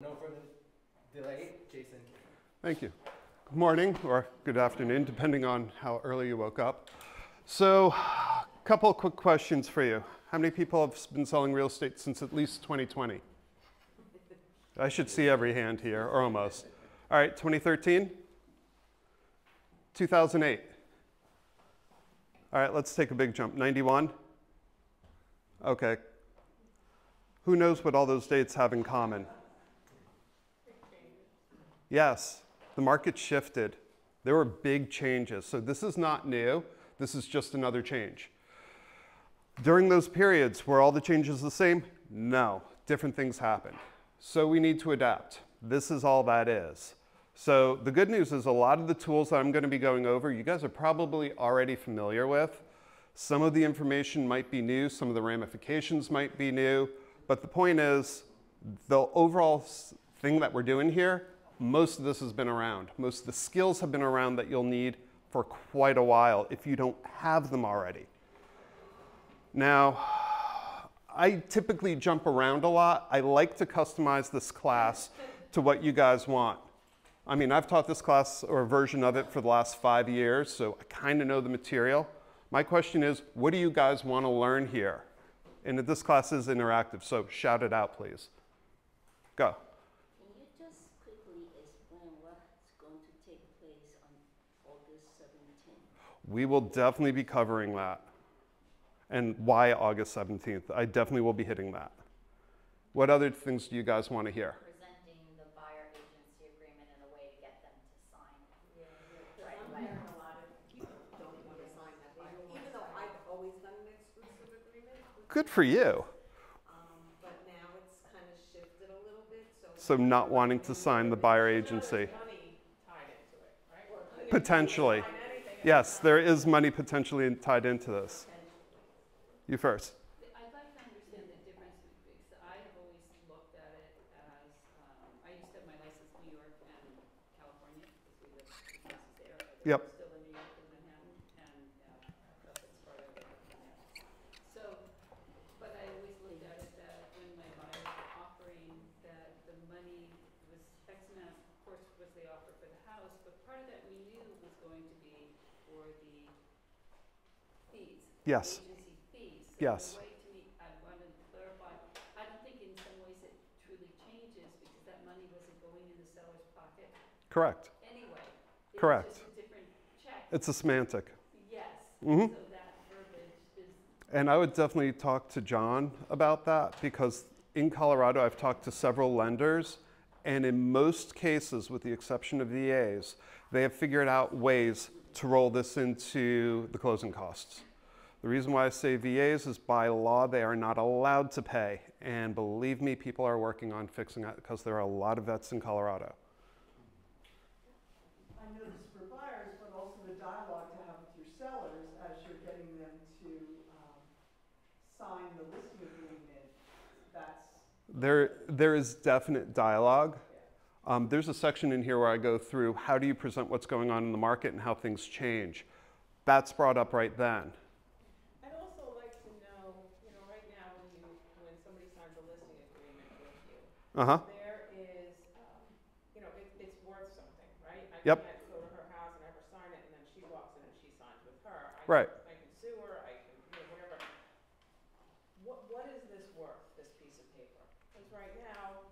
No further delay, Jason. Thank you. Good morning or good afternoon, depending on how early you woke up. So, a couple of quick questions for you. How many people have been selling real estate since at least 2020? I should see every hand here, or almost. All right, 2013? 2008? All right, let's take a big jump. 91? Okay. Who knows what all those dates have in common? Yes, the market shifted. There were big changes. So this is not new. This is just another change. During those periods, were all the changes the same? No, different things happened. So we need to adapt. This is all that is. So the good news is a lot of the tools that I'm going to be going over, you guys are probably already familiar with. Some of the information might be new, some of the ramifications might be new, but the point is, the overall thing that we're doing here, most of this has been around. Most of the skills have been around that you'll need for quite a while if you don't have them already. Now, I typically jump around a lot. I like to customize this class to what you guys want. I mean, I've taught this class or a version of it for the last 5 years, so I kind of know the material. My question is, what do you guys want to learn here? And this class is interactive, so shout it out, please. Go. Can you just quickly explain what's going to take place on August 17th? We will definitely be covering that. And why August 17th? I definitely will be hitting that. What other things do you guys want to hear? Presenting the buyer agency agreement in a way to get them to sign. Right away. A lot of people don't want to sign that buyer, even though I've always done an exclusive agreement. Good for you. But now it's kind of shifted a little bit. So not wanting to sign the buyer agency. Money tied into it, right? Potentially. Yes, there is money potentially tied into this. You first. I'd like to understand the difference because I have always looked at it as, I used to have my license in New York and California because we lived the houses there. Yep. Still in New York and Manhattan and that's part of it. So, but I always looked at it that when my buyers were offering that the money was X amount, of course, was the offer for the house, but part of that we knew was going to be for the fees. Yes. Yes. In a way, to me, I wanted to clarify, I don't think in some ways it truly changes because that money wasn't going in the seller's pocket Correct. anyway. Correct. It's just a different check. It's a semantic. Yes. Mm-hmm. So that verbiage is. And I would definitely talk to John about that because in Colorado I've talked to several lenders and in most cases, with the exception of VAs, they have figured out ways to roll this into the closing costs. The reason why I say VAs is by law they are not allowed to pay. And believe me, people are working on fixing that because there are a lot of vets in Colorado. I know this for buyers, but also the dialogue to have with your sellers as you're getting them to sign the listing agreement. There is definite dialogue. There's a section in here where I go through how do you present what's going on in the market and how things change. That's brought up right then. I'd also like to know, right now when somebody signs a listing agreement with you, there is, it's worth something, right? I Yep. can't go to her house and have her sign it, and then she walks in and she signs with her. Right. I can sue her, I can, whatever. What is this worth, this piece of paper? Because right now,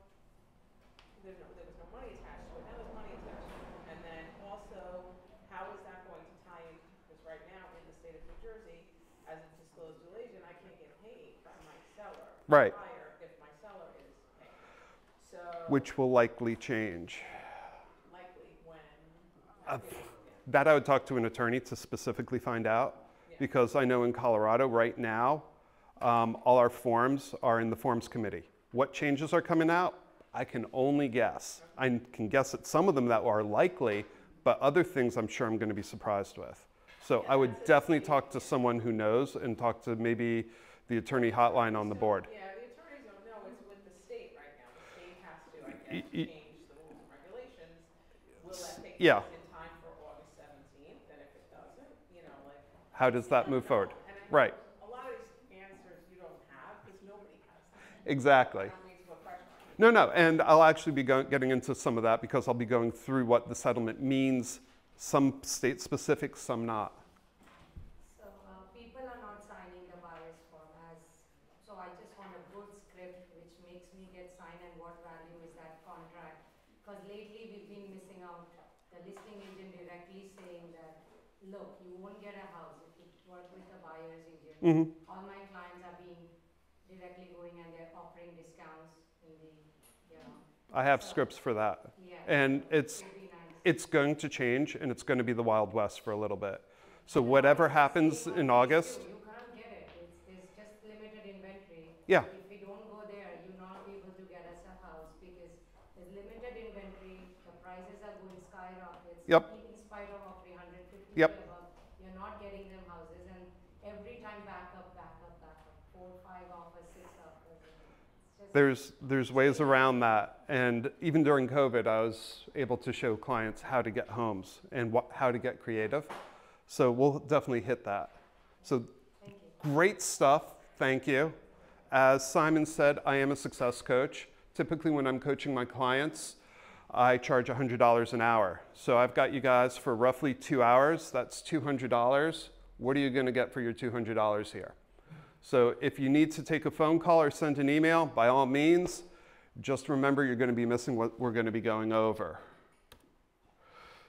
there was no money attached to it. Now there's money attached to it. And then also, how is that going to tie in? Because right now in the state of New Jersey, as a disclosed due agent, I can't get paid by my seller. Right. Buyer if my seller is paying. So Which will likely change. likely when That I would talk to an attorney to specifically find out because I know in Colorado right now, all our forms are in the forms committee. What changes are coming out? I can only guess. I can guess at some of them that are likely, but other things I'm sure I'm going to be surprised with. So I would definitely talk to someone who knows and talk to maybe the attorney hotline on the board. Yeah, the attorneys don't know. It's with the state right now. The state has to, I guess, change the rules and regulations. Will that take place in time for August 17th? And if it doesn't, how does that move forward? And Right. a lot of these answers you don't have because nobody has them. Exactly. That leads to a question. No, no, and I'll actually be getting into some of that because I'll be going through what the settlement means, some state specific, some not. So people are not signing the buyer's form as, so I just want a good script which makes me get signed, and what value is that contract? Because lately we've been missing out the listing agent directly saying that, look, you won't get a house if you work with the buyer's agent. All my clients are being directly going and they're offering discounts in the, you know. I have scripts for that. Yeah. And It'd be nice. it's going to change, and it's going to be the Wild West for a little bit. So whatever happens in August. You can't get it. There's just limited inventory. Yeah. If we don't go there, you're not able to get us a house because there's limited inventory. The prices are going skyrocket. Yep. In spite of offering 150 Yep. above, you're not getting them houses, and every time back up. 4, 5 offers, 6 offers. It's just There's ways around that, and even during COVID, I was able to show clients how to get homes and how to get creative. So we'll definitely hit that. So great stuff, thank you. As Simon said, I am a success coach. Typically when I'm coaching my clients, I charge $100 an hour. So I've got you guys for roughly 2 hours, that's $200. What are you gonna get for your $200 here? So if you need to take a phone call or send an email, by all means, just remember you're going to be missing what we're going to be going over.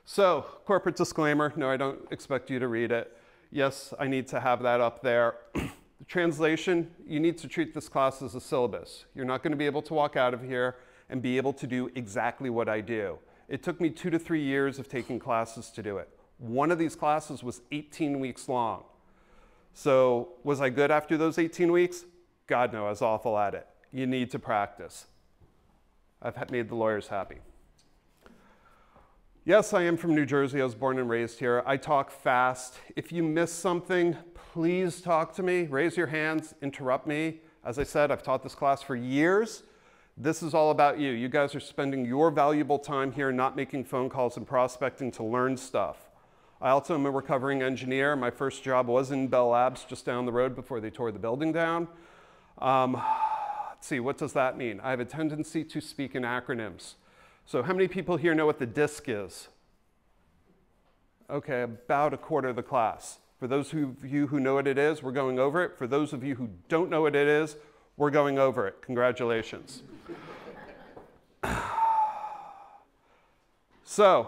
So, corporate disclaimer, no, I don't expect you to read it. Yes, I need to have that up there. The translation, you need to treat this class as a syllabus. You're not going to be able to walk out of here and be able to do exactly what I do. It took me 2 to 3 years of taking classes to do it. One of these classes was 18 weeks long. So was I good after those 18 weeks? God, no, I was awful at it. You need to practice. I've made the lawyers happy. Yes, I am from New Jersey. I was born and raised here. I talk fast. If you miss something, please talk to me. Raise your hands, interrupt me. As I said, I've taught this class for years. This is all about you. You guys are spending your valuable time here not making phone calls and prospecting to learn stuff. I also am a recovering engineer. My first job was in Bell Labs just down the road before they tore the building down. Let's see, what does that mean? I have a tendency to speak in acronyms. So how many people here know what the DISC is? Okay, about a quarter of the class. For those of you who know what it is, we're going over it. For those of you who don't know what it is, we're going over it. Congratulations. So,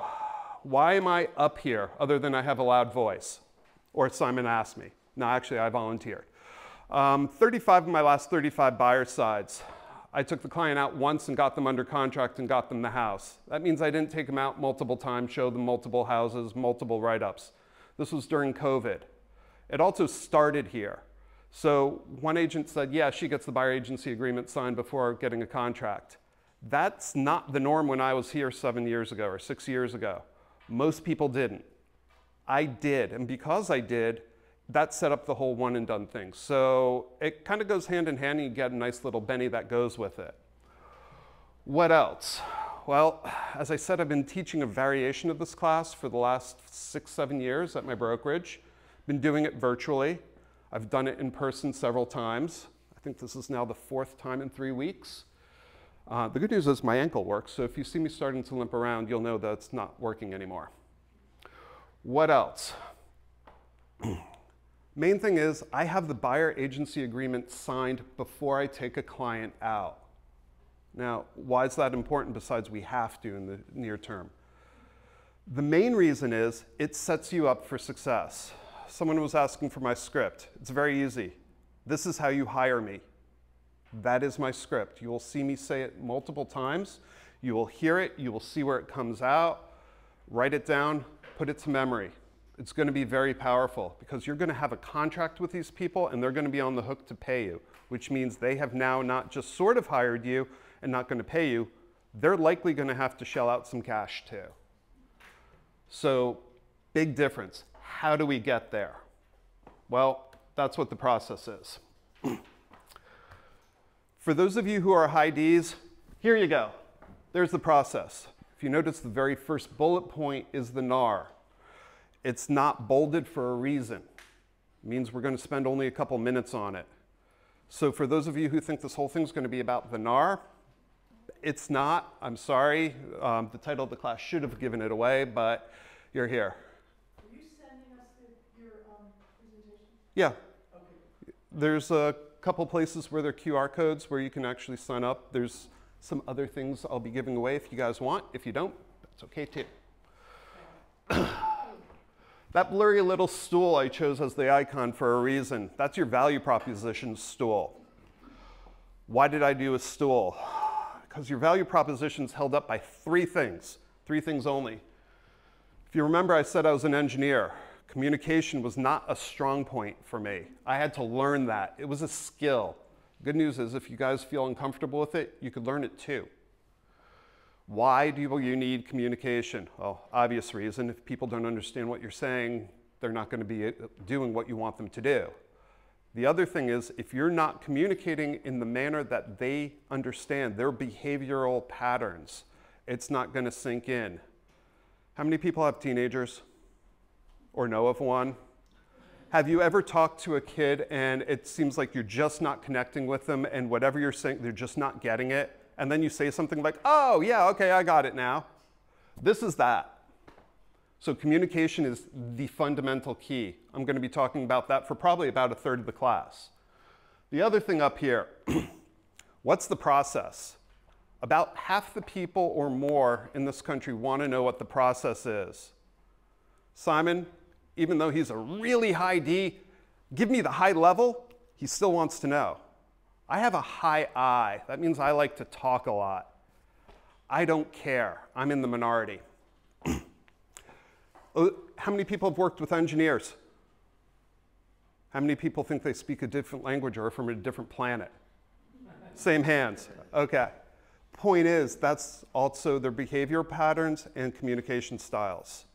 why am I up here other than I have a loud voice? Or Simon asked me. No, actually, I volunteered. 35 of my last 35 buyer sides. I took the client out once and got them under contract and got them the house. That means I didn't take them out multiple times, show them multiple houses, multiple write-ups. This was during COVID. It also started here. So one agent said, yeah, she gets the buyer agency agreement signed before getting a contract. That's not the norm when I was here 7 years ago or 6 years ago. Most people didn't. I did, and because I did, that set up the whole one and done thing. So it kind of goes hand in hand, and you get a nice little Benny that goes with it. What else? Well, as I said, I've been teaching a variation of this class for the last 6, 7 years at my brokerage. Been doing it virtually. I've done it in person several times. I think this is now the 4th time in 3 weeks. The good news is my ankle works, so if you see me starting to limp around, you'll know that it's not working anymore. What else? Main thing is, I have the buyer agency agreement signed before I take a client out. Now, why is that important besides we have to in the near term? The main reason is it sets you up for success. Someone was asking for my script. It's very easy. This is how you hire me. That is my script. You will see me say it multiple times. You will hear it. You will see where it comes out. Write it down. Put it to memory. It's going to be very powerful because you're going to have a contract with these people and they're going to be on the hook to pay you, which means they have now not just sort of hired you and not going to pay you. They're likely going to have to shell out some cash too. So, big difference. How do we get there? Well, that's what the process is. For those of you who are high Ds, here you go. There's the process. If you notice, the very first bullet point is the NAR. It's not bolded for a reason. It means we're going to spend only a couple minutes on it. So for those of you who think this whole thing's going to be about the NAR, It's not. I'm sorry. The title of the class should have given it away, but you're here. Are you sending us your presentation? Yeah. Okay. There's a couple places where there are QR codes where you can actually sign up. There's some other things I'll be giving away if you guys want. If you don't, that's okay too. That blurry little stool I chose as the icon for a reason. That's your value proposition stool. Why did I do a stool? Because your value proposition is held up by three things only. If you remember, I said I was an engineer. Communication was not a strong point for me. I had to learn that. It was a skill. Good news is if you guys feel uncomfortable with it, you could learn it too. Why do you need communication? Well, obvious reason. If people don't understand what you're saying, they're not going to be doing what you want them to do. The other thing is, if you're not communicating in the manner that they understand, their behavioral patterns, it's not going to sink in. How many people have teenagers or know of one? Have you ever talked to a kid and it seems like you're just not connecting with them and whatever you're saying, they're just not getting it? And then you say something like, oh, yeah, okay, I got it now. This is that. So communication is the fundamental key. I'm going to be talking about that for probably about a third of the class. The other thing up here, what's the process? About half the people or more in this country want to know what the process is. Simon, even though he's a really high D, give me the high level, he still wants to know. I have a high I. That means I like to talk a lot. I don't care. I'm in the minority. How many people have worked with engineers? How many people think they speak a different language or are from a different planet? Same hands. Okay. Point is, that's also their behavior patterns and communication styles.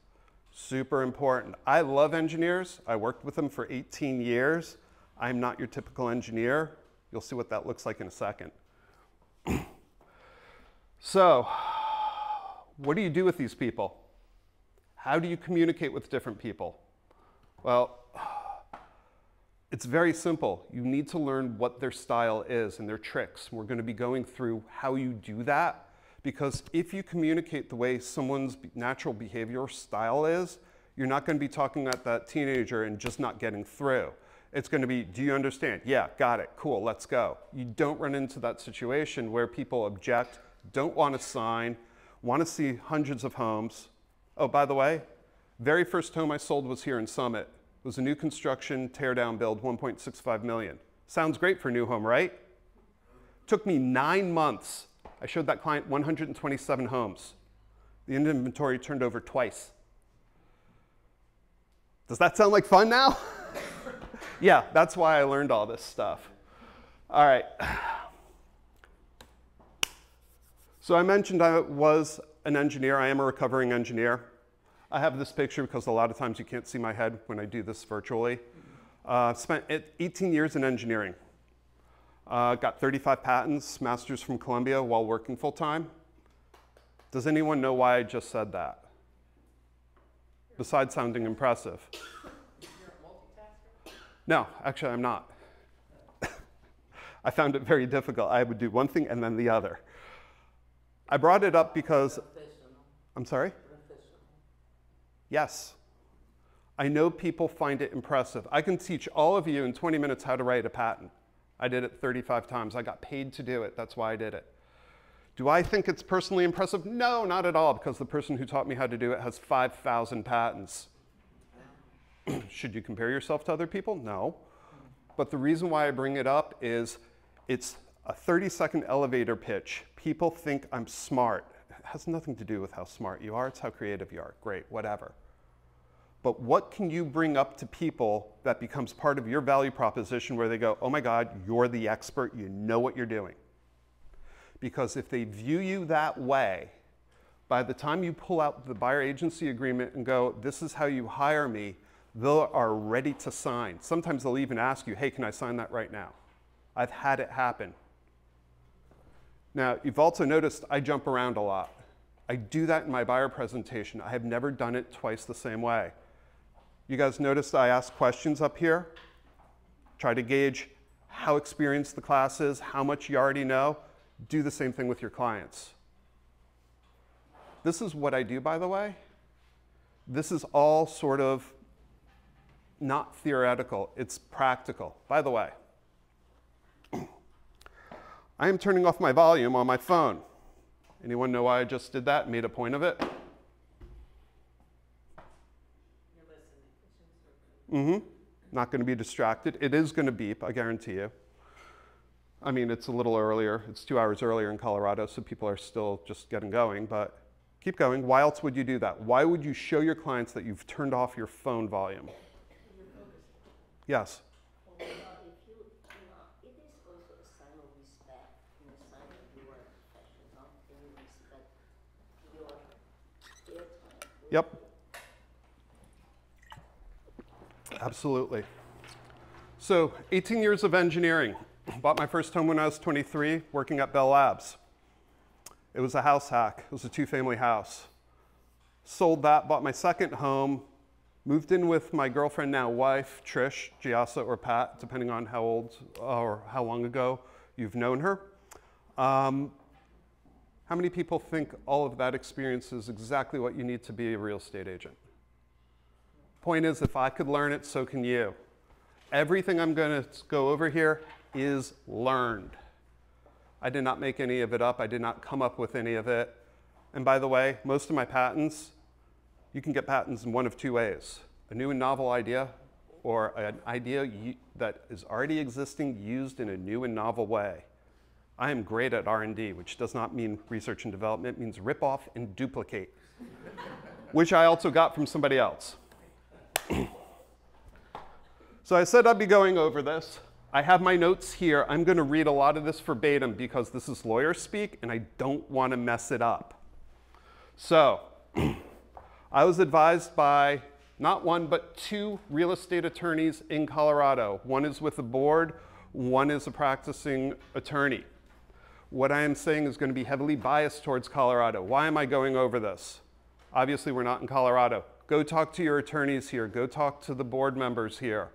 Super important. I love engineers. I worked with them for 18 years. I'm not your typical engineer. You'll see what that looks like in a second. So, what do you do with these people? How do you communicate with different people? Well, it's very simple. You need to learn what their style is and their tricks. We're going to be going through how you do that, because if you communicate the way someone's natural behavior style is, you're not going to be talking at that teenager and just not getting through. It's going to be, do you understand? Yeah, got it, cool, let's go. You don't run into that situation where people object, don't want to sign, want to see hundreds of homes. Oh, by the way, very first home I sold was here in Summit. It was a new construction, tear down build, 1.65 million. Sounds great for a new home, right? Took me 9 months. I showed that client 127 homes. The inventory turned over twice. Does that sound like fun now? Yeah, that's why I learned all this stuff. All right. So I mentioned I was an engineer. I am a recovering engineer. I have this picture because a lot of times you can't see my head when I do this virtually. Spent 18 years in engineering. Got 35 patents, master's from Columbia while working full-time. Does anyone know why I just said that? Besides sounding impressive. You're a multitasker? No, actually I'm not. I found it very difficult. I would do one thing and then the other. I brought it up because, I'm sorry? Yes. I know people find it impressive. I can teach all of you in 20 minutes how to write a patent. I did it 35 times. I got paid to do it. That's why I did it. Do I think it's personally impressive? No, not at all, because the person who taught me how to do it has 5,000 patents. Should you compare yourself to other people? No. But the reason why I bring it up is it's a 30-second elevator pitch. People think I'm smart. It has nothing to do with how smart you are. It's how creative you are. Great, whatever. But what can you bring up to people that becomes part of your value proposition where they go, oh my God, you're the expert, you know what you're doing? Because if they view you that way, by the time you pull out the buyer agency agreement and go, this is how you hire me, they are ready to sign. Sometimes they'll even ask you, hey, can I sign that right now? I've had it happen. Now, you've also noticed I jump around a lot. I do that in my buyer presentation. I have never done it twice the same way. You guys noticed I ask questions up here? Try to gauge how experienced the class is, how much you already know. Do the same thing with your clients. This is what I do, by the way. This is all sort of not theoretical, it's practical. By the way, I am turning off my volume on my phone. Anyone know why I just did that and made a point of it? You're listening. Not going to be distracted. It is going to beep, I guarantee you. I mean, it's a little earlier. It's 2 hours earlier in Colorado, so people are still just getting going, but keep going. Why else would you do that? Why would you show your clients that you've turned off your phone volume? Yes? Well, if you, it is also a sign of respect, and a sign that you are professional, and you respect their time. Yep. Absolutely. So, 18 years of engineering. Bought my first home when I was 23, working at Bell Labs. It was a house hack. It was a 2-family house. Sold that, bought my second home, moved in with my girlfriend, now wife, Trish, Giassa, or Pat, depending on how old or how long ago you've known her. How many people think all of that experience is exactly what you need to be a real estate agent? Point is, if I could learn it, so can you. Everything I'm going to go over here is learned. I did not make any of it up. I did not come up with any of it. And by the way, most of my patents, you can get patents in one of 2 ways. A new and novel idea, or an idea that is already existing used in a new and novel way. I am great at R&D, which does not mean research and development. It means rip off and duplicate, which I also got from somebody else. So I said I'd be going over this. I have my notes here. I'm going to read a lot of this verbatim because this is lawyer speak and I don't want to mess it up. So I was advised by not one, but 2 real estate attorneys in Colorado. One is with the board, one is a practicing attorney. What I am saying is going to be heavily biased towards Colorado. Why am I going over this? Obviously, we're not in Colorado. Go talk to your attorneys here. Go talk to the board members here.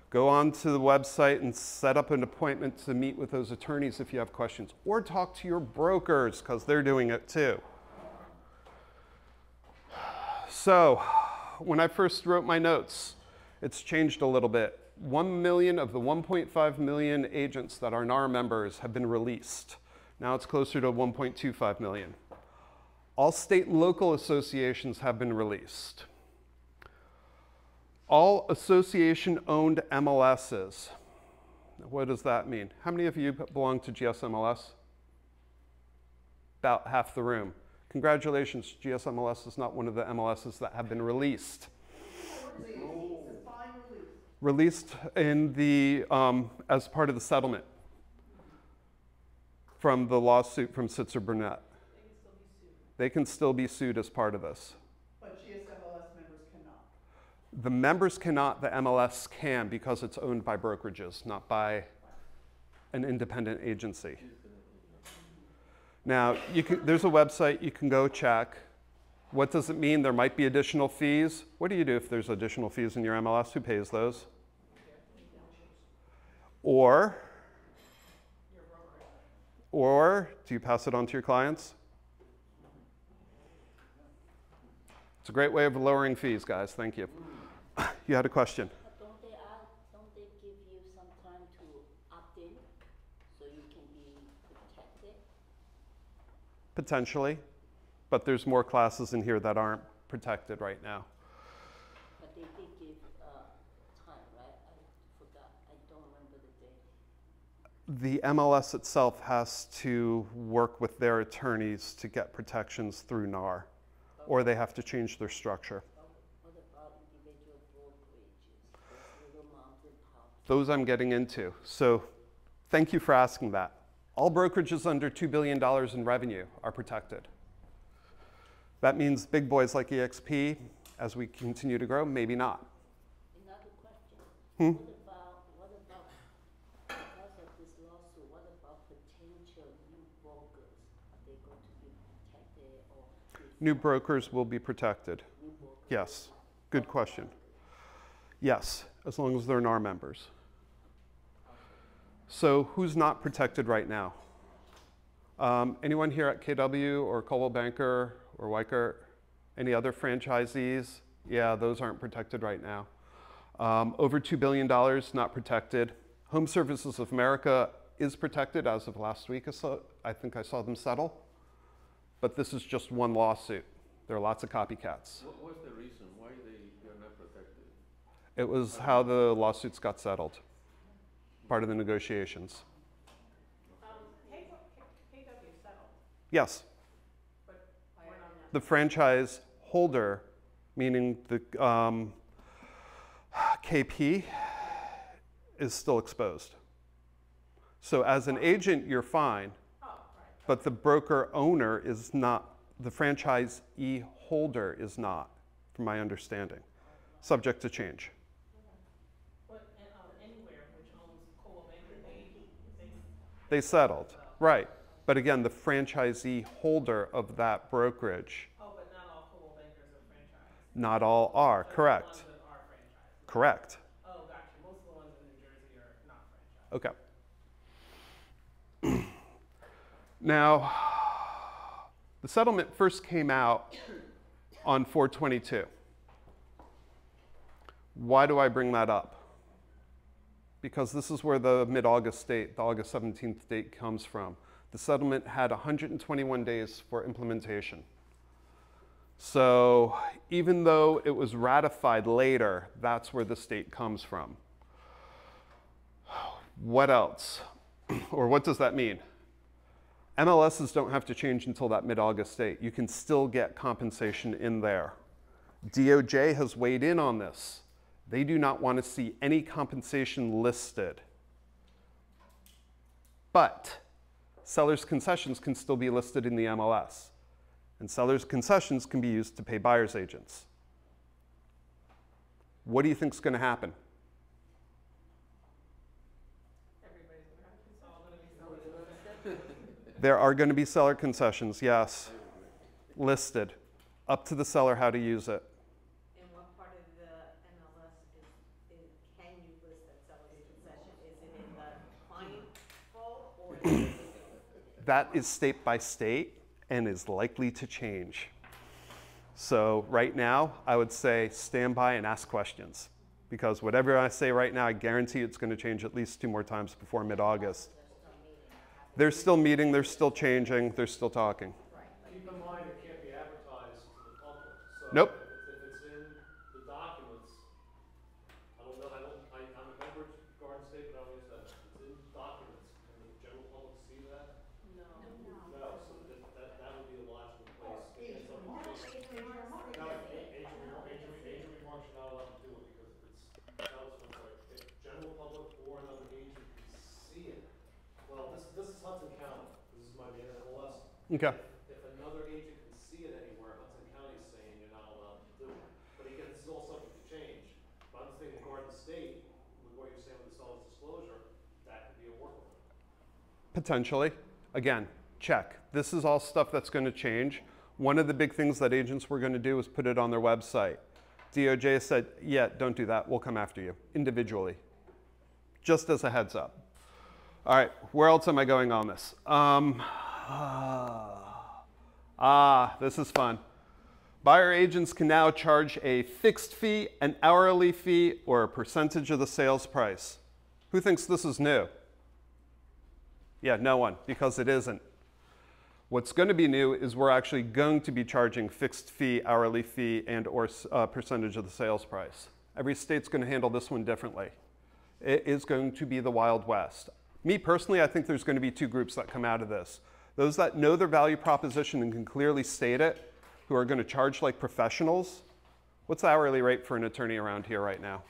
Go onto the website and set up an appointment to meet with those attorneys if you have questions. Or talk to your brokers, because they're doing it too. So, when I first wrote my notes, it's changed a little bit. 1 million of the 1.5 million agents that are NAR members have been released. Now it's closer to 1.25 million. All state and local associations have been released. All association-owned MLSs. What does that mean? How many of you belong to GSMLS? About half the room. Congratulations, GSMLS is not one of the MLSs that have been released. Released in the, as part of the settlement from the lawsuit from Sitzer Burnett. They can still be sued as part of this. But GSMLS members cannot. The members cannot, the MLS can, because it's owned by brokerages, not by an independent agency. Now, there's a website you can go check. What does it mean? There might be additional fees. What do you do if there's additional fees in your MLS? Who pays those? Or do you pass it on to your clients? It's a great way of lowering fees, guys. Thank you. You had a question. Don't they give you some time to opt in so you can be protected? Potentially, but there's more classes in here that aren't protected right now. But they did give time, right? I forgot. I don't remember the date. The MLS itself has to work with their attorneys to get protections through NAR, or they have to change their structure. What about individual brokerages? Those little mom and pop? Those I'm getting into. So thank you for asking that. All brokerages under $2 billion in revenue are protected. That means big boys like EXP, as we continue to grow, maybe not. Another question. What about, because of this lawsuit, what about potential new brokers? Are they going to be protected or? New brokers will be protected. New brokers? Yes. Good question. Yes, as long as they're NAR members. So who's not protected right now? Anyone here at KW or Coldwell Banker or Weicker? Any other franchisees? Yeah, those aren't protected right now. Over $2 billion, not protected. Home Services of America is protected as of last week. I think I saw them settle. But this is just one lawsuit. There are lots of copycats. What's the reason why they're not protected? It was how the lawsuits got settled. Part of the negotiations. KW settled, Yes. but we're not. The franchise holder, meaning the KP, is still exposed. So as an agent, you're fine, Oh, right. but the broker owner is not, the franchisee holder is not, from my understanding, subject to change. But Anywhere which owns Coldwell Banker, They settled, right. But again, the franchisee holder of that brokerage, oh, but not all Coldwell Bankers are franchised. not all are, But correct. the ones that are franchised. Correct. Oh, gotcha. Most of the ones in New Jersey are not franchised. Okay. Now, the settlement first came out on 4/22. Why do I bring that up? Because this is where the mid-August date, the August 17th date comes from. The settlement had 121 days for implementation. So even though it was ratified later, that's where this date comes from. What else? Or what does that mean? MLSs don't have to change until that mid-August date. You can still get compensation in there. DOJ has weighed in on this. They do not want to see any compensation listed. But seller's concessions can still be listed in the MLS. And seller's concessions can be used to pay buyer's agents. What do you think is going to happen? It's all gonna be selling. There are going to be seller concessions, yes, listed. Up to the seller how to use it. And what part of the MLS can you list that seller's concession? Is it in the client fault or is it? That is state by state and is likely to change. So right now, I would say stand by and ask questions. Because whatever I say right now, I guarantee it's going to change at least 2 more times before mid-August. They're still meeting, they're still changing, they're still talking. Keep in mind, it can't be advertised to the public. So Nope. If it's in the documents, I don't know, I'm a member of Garden State, but I don't use that. If it's in documents, can the general public see that? No. No, so that would be a logical place. Agent remarks you're not allowed to do it because if general public or another agent can see it. Well, this is Hudson County. This is my main MLS. Okay. If another agent can see it anywhere, Hudson County is saying you're not allowed to do it. But again, this is all subject to change. But I'm just thinking Garden State, with what you're saying with the seller's disclosure, that could be a workaround. Potentially. Again, check. This is all stuff that's going to change. One of the big things that agents were going to do was put it on their website. DOJ said, yeah, don't do that. We'll come after you individually. Just as a heads up. All right, where else am I going on this? This is fun. Buyer agents can now charge a fixed fee, an hourly fee, or a percentage of the sales price. Who thinks this is new? Yeah, no one, because it isn't. What's going to be new is we're actually going to be charging fixed fee, hourly fee, and or percentage of the sales price. Every state's going to handle this one differently. It is going to be the Wild West. Me personally, I think there's going to be 2 groups that come out of this. Those that know their value proposition and can clearly state it, who are going to charge like professionals. What's the hourly rate for an attorney around here right now?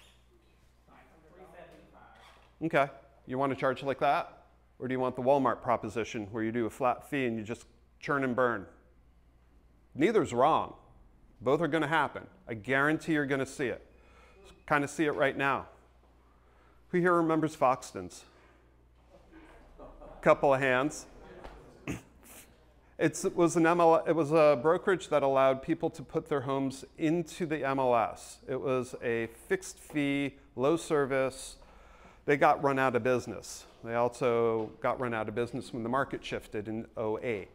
$375. Okay, you want to charge like that? Or do you want the Walmart proposition where you do a flat fee and you just churn and burn? Neither's wrong. Both are going to happen. I guarantee you're going to see it. Kind of see it right now. Who here remembers Foxtons? Couple of hands. It was a brokerage that allowed people to put their homes into the MLS. It was a fixed fee, low service. they got run out of business. They also got run out of business when the market shifted in '08.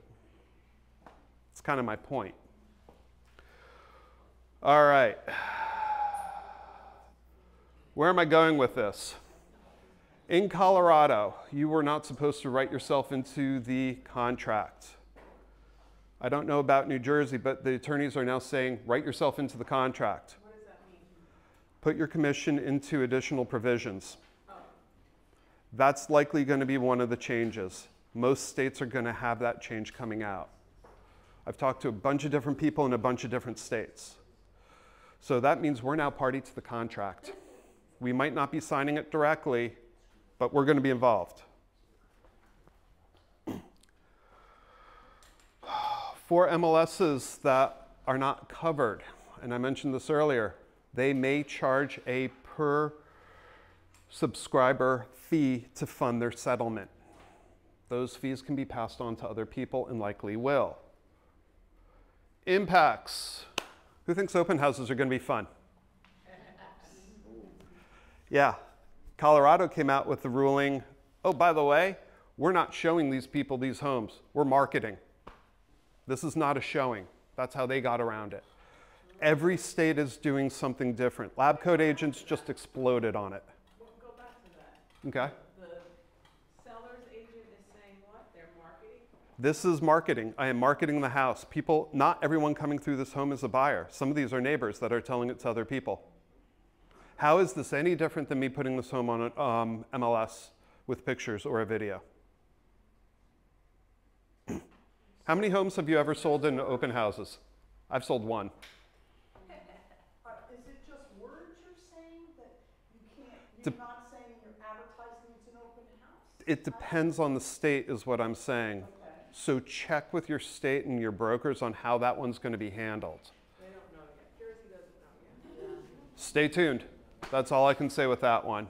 It's kind of my point. All right. Where am I going with this? In Colorado, you were not supposed to write yourself into the contract. I don't know about New Jersey, but the attorneys are now saying, write yourself into the contract. What does that mean? Put your commission into additional provisions. That's likely going to be one of the changes. Most states are going to have that change coming out. I've talked to a bunch of different people in a bunch of different states. So that means we're now party to the contract. We might not be signing it directly, but we're going to be involved. For MLSs that are not covered, and I mentioned this earlier, they may charge a per subscriber fee to fund their settlement. Those fees can be passed on to other people and likely will. Impacts. Who thinks open houses are going to be fun? Yeah. Colorado came out with the ruling, oh, by the way, we're not showing these people these homes. We're marketing. This is not a showing. That's how they got around it. Every state is doing something different. Lab coat agents just exploded on it. Well, go back to that. Okay. The seller's agent is saying what? They're marketing? This is marketing. I am marketing the house. People, not everyone coming through this home is a buyer. Some of these are neighbors that are telling it to other people. How is this any different than me putting this home on an MLS with pictures or a video? How many homes have you ever sold in open houses? I've sold one. Is it just words you're saying that you can't, you're not saying you're advertising it's an open house? It depends on the state is what I'm saying. Okay. So check with your state and your brokers on how that one's going to be handled. They don't know yet. Jersey doesn't know yet. Stay tuned. That's all I can say with that one.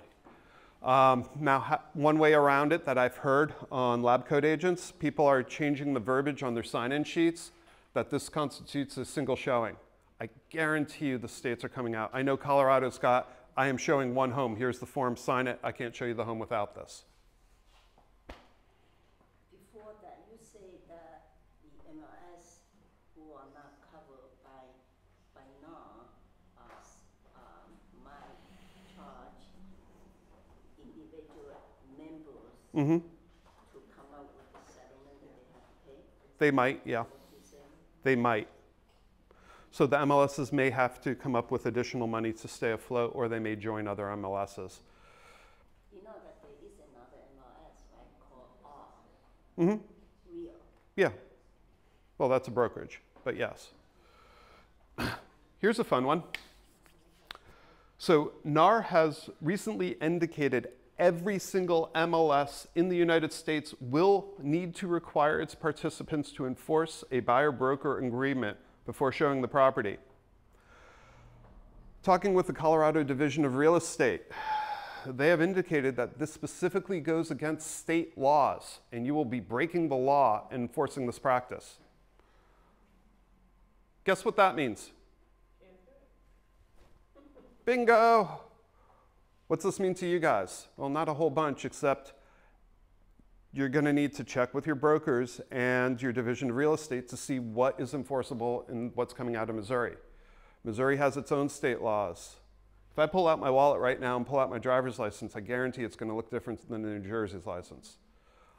Now, one way around it that I've heard on lab coat agents, people are changing the verbiage on their sign-in sheets that this constitutes a single showing. I guarantee you the states are coming out. I know Colorado's got, I am showing one home. Here's the form, sign it. I can't show you the home without this. Before that, you say that the MLS who are not covered by NAR might charge individual members to come up with the settlement that they have to pay? They might, yeah. What you're saying? They might. So the MLSs may have to come up with additional money to stay afloat, or they may join other MLSs. You know that there is another MLS, right, called R. Real. Yeah. Well, that's a brokerage, but yes. Here's a fun one. So NAR has recently indicated every single MLS in the United States will need to require its participants to enforce a buyer-broker agreement before showing the property. Talking with the Colorado Division of Real Estate, they have indicated that this specifically goes against state laws, and you will be breaking the law and enforcing this practice. Guess what that means? Bingo! What's this mean to you guys? Well, not a whole bunch, except you're going to need to check with your brokers and your Division of Real Estate to see what is enforceable and what's coming out of Missouri. Missouri has its own state laws. If I pull out my wallet right now and pull out my driver's license, I guarantee it's going to look different than the New Jersey's license.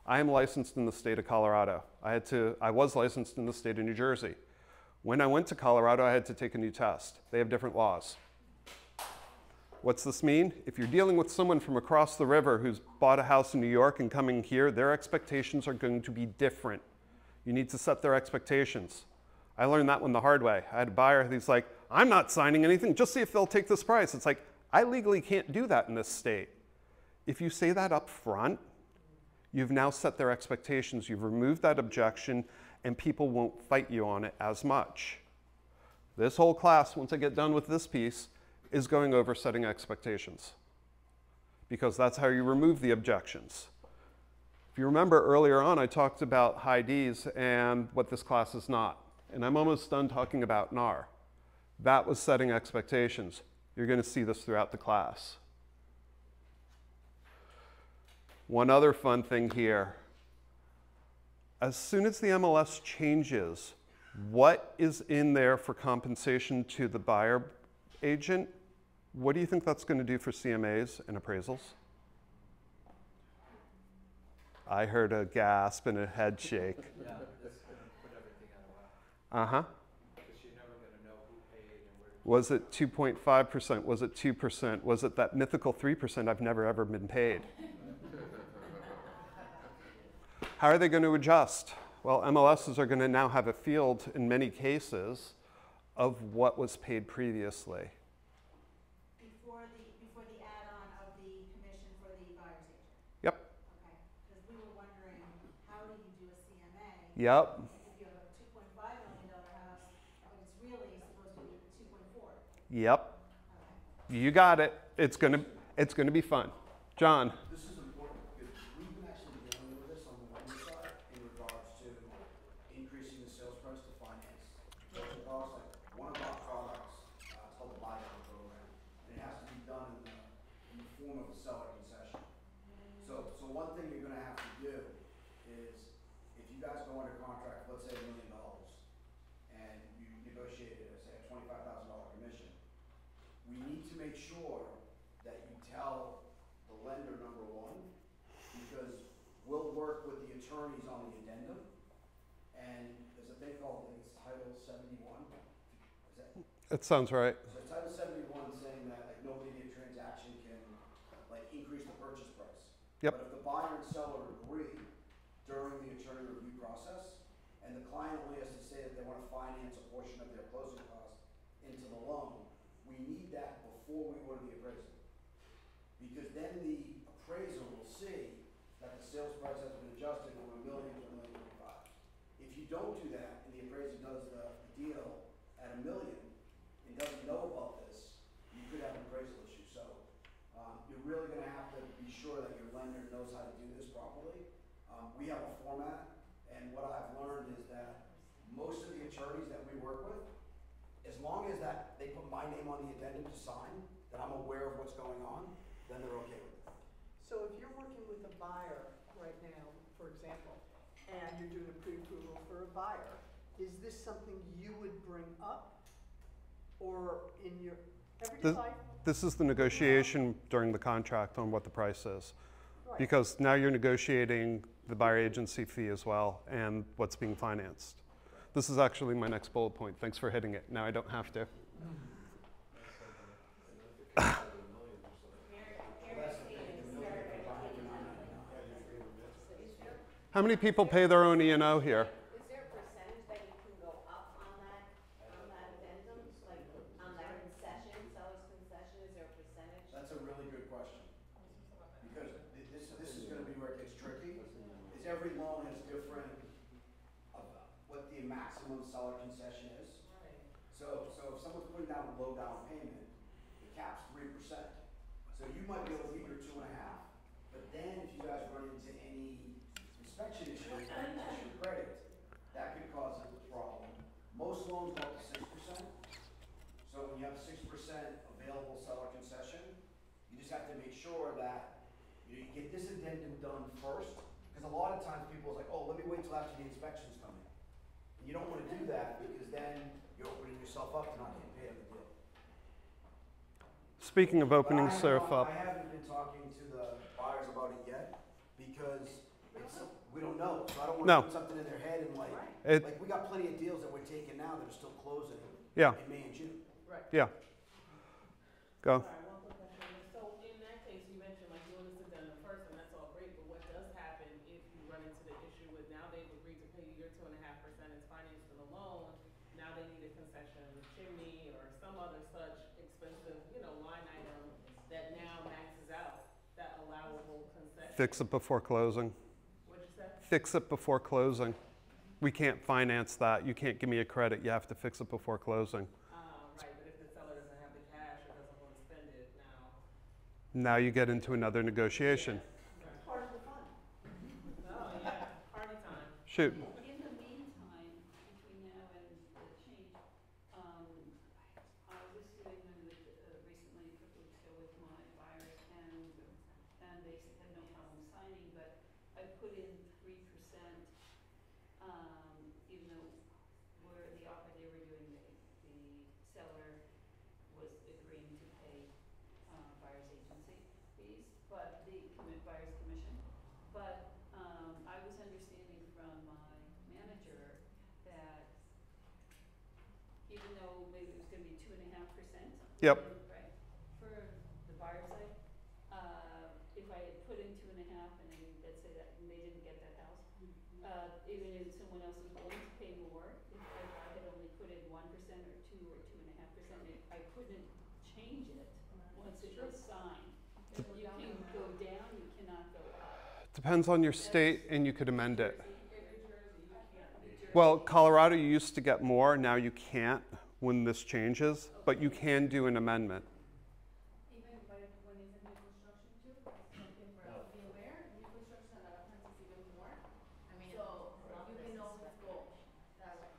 I am licensed in the state of Colorado. I was licensed in the state of New Jersey. When I went to Colorado, I had to take a new test. They have different laws. What's this mean? If you're dealing with someone from across the river who's bought a house in New York and coming here, their expectations are going to be different. You need to set their expectations. I learned that one the hard way. I had a buyer who's like, I'm not signing anything, just see if they'll take this price. It's like, I legally can't do that in this state. If you say that up front, you've now set their expectations, you've removed that objection, and people won't fight you on it as much. This whole class, once I get done with this piece, is going over setting expectations, because that's how you remove the objections. If you remember earlier on, I talked about high Ds and what this class is not, and I'm almost done talking about NAR. That was setting expectations. You're going to see this throughout the class. One other fun thing here. As soon as the MLS changes, what is in there for compensation to the buyer agent? What do you think that's going to do for CMAs and appraisals? I heard a gasp and a head shake. Yeah, it's gonna put everything out of whack. Uh-huh. Because you're never gonna know who paid and where. Was it 2.5%? Was it 2%? Was it that mythical 3% I've never ever been paid? How are they going to adjust? Well, MLSs are going to now have a field in many cases of what was paid previously. Before the add-on of the commission for the buyer's agent? Yep. Okay, because we were wondering, how do you do a CMA? Yep. If you have a $2.5 million house, but it's really supposed to be 2.4? Yep. Okay. You got it. It's going to be fun. John. This is important because we've been actually dealing with this on the lender side in regards to increasing the sales price to finance. So it costs like one of our products, it's called the buy-down program, and it has to be done in the form of a seller concession. So one thing you're gonna have to do is, if you guys go under contract, let's say $1 million, and you negotiated, say, a $25,000 commission, we need to make sure that you tell the lender, number one, because we'll work with the attorneys on the addendum, and there's a thing called, I think it's Title 71. Is that? It sounds right. So Title 71 saying that like no immediate transaction can like increase the purchase price. Yep. But if the buyer and seller agree during the attorney review process, and the client only has to say that they want to finance a portion of their closing costs into the loan, we need that before we order the appraisal. Because then the appraiser will see that the sales price has been adjusted from $1 million to $1.25 million. If you don't do that, and the appraiser does the deal at $1 million and doesn't know about this, you could have an appraisal issue. So you're really gonna have to be sure that your lender knows how to do this properly. We have a format, and what I've learned is that most of the attorneys that we work with, as long as that they put my name on the addendum to sign, that I'm aware of what's going on, then they're okay with it. So if you're working with a buyer right now, for example, and you're doing a pre-approval for a buyer, is this something you would bring up? Or in your everyday life? This is the negotiation during the contract on what the price is. Right. Because now you're negotiating the buyer agency fee as well and what's being financed. This is actually my next bullet point. Thanks for hitting it. Now I don't have to. How many people pay their own E&O here? Is there a percentage that you can go up on that addendum, like on that concession, seller's concession, is there a percentage? That's a really good question. Because this is gonna be where it gets tricky, is every loan has different, what the maximum seller concession is. So if someone's putting down a low down payment, the cap's 3%. So you might be able to meet your 2.5, but then if you guys run into any inspection issue, issue credit, that could cause a problem. Most loans go up to 6%. So when you have 6% available seller concession, you just have to make sure that you get this addendum done first, because a lot of times people are like, oh, let me wait till after the inspections come in. And you don't want to do that, because then you're opening yourself up to not getting paid on the deal. Speaking of opening surf up. I haven't been talking to the buyers about it yet, because we don't know. So I don't want to put something in their head and like we got plenty of deals that we're taking now that are still closing in May and June. Right. Yeah. Go. All right, one quick question. So in that case, you mentioned like doing this addendum first, and that's all great, but what does happen if you run into the issue with now they've agreed to pay you your 2.5%, it's financed in a loan, now they need a concession, chimney, or some other such expensive, line item that now maxes out that allowable concession? Fix it before closing. What'd you say? Fix it before closing. We can't finance that. You can't give me a credit. You have to fix it before closing. Right, but if the seller doesn't have the cash or doesn't want to spend it now. Now you get into another negotiation. It's part of the fun. Oh, yeah, party time. Shoot. In the meantime, between now and the change, I was sitting recently a couple weeks ago with my buyers, and they had no problem signing but the buyer's commission. But I was understanding from my manager that even though maybe it was gonna be 2.5%. Yep. Right, for the buyer side, if I had put in 2.5 and then let's say that they didn't get that house, even if someone else was willing to pay more, if I had only put in 1% or 2 or 2.5%, I couldn't change it once it was signed. You can go down, you cannot go up. Depends on your state, and you could amend it. Well, Colorado, you used to get more. Now you can't when this changes, but you can do an amendment. Even by when it's a new construction too, that's something for us to be aware. New construction a lot of times is even more. I mean, so you can always go that way.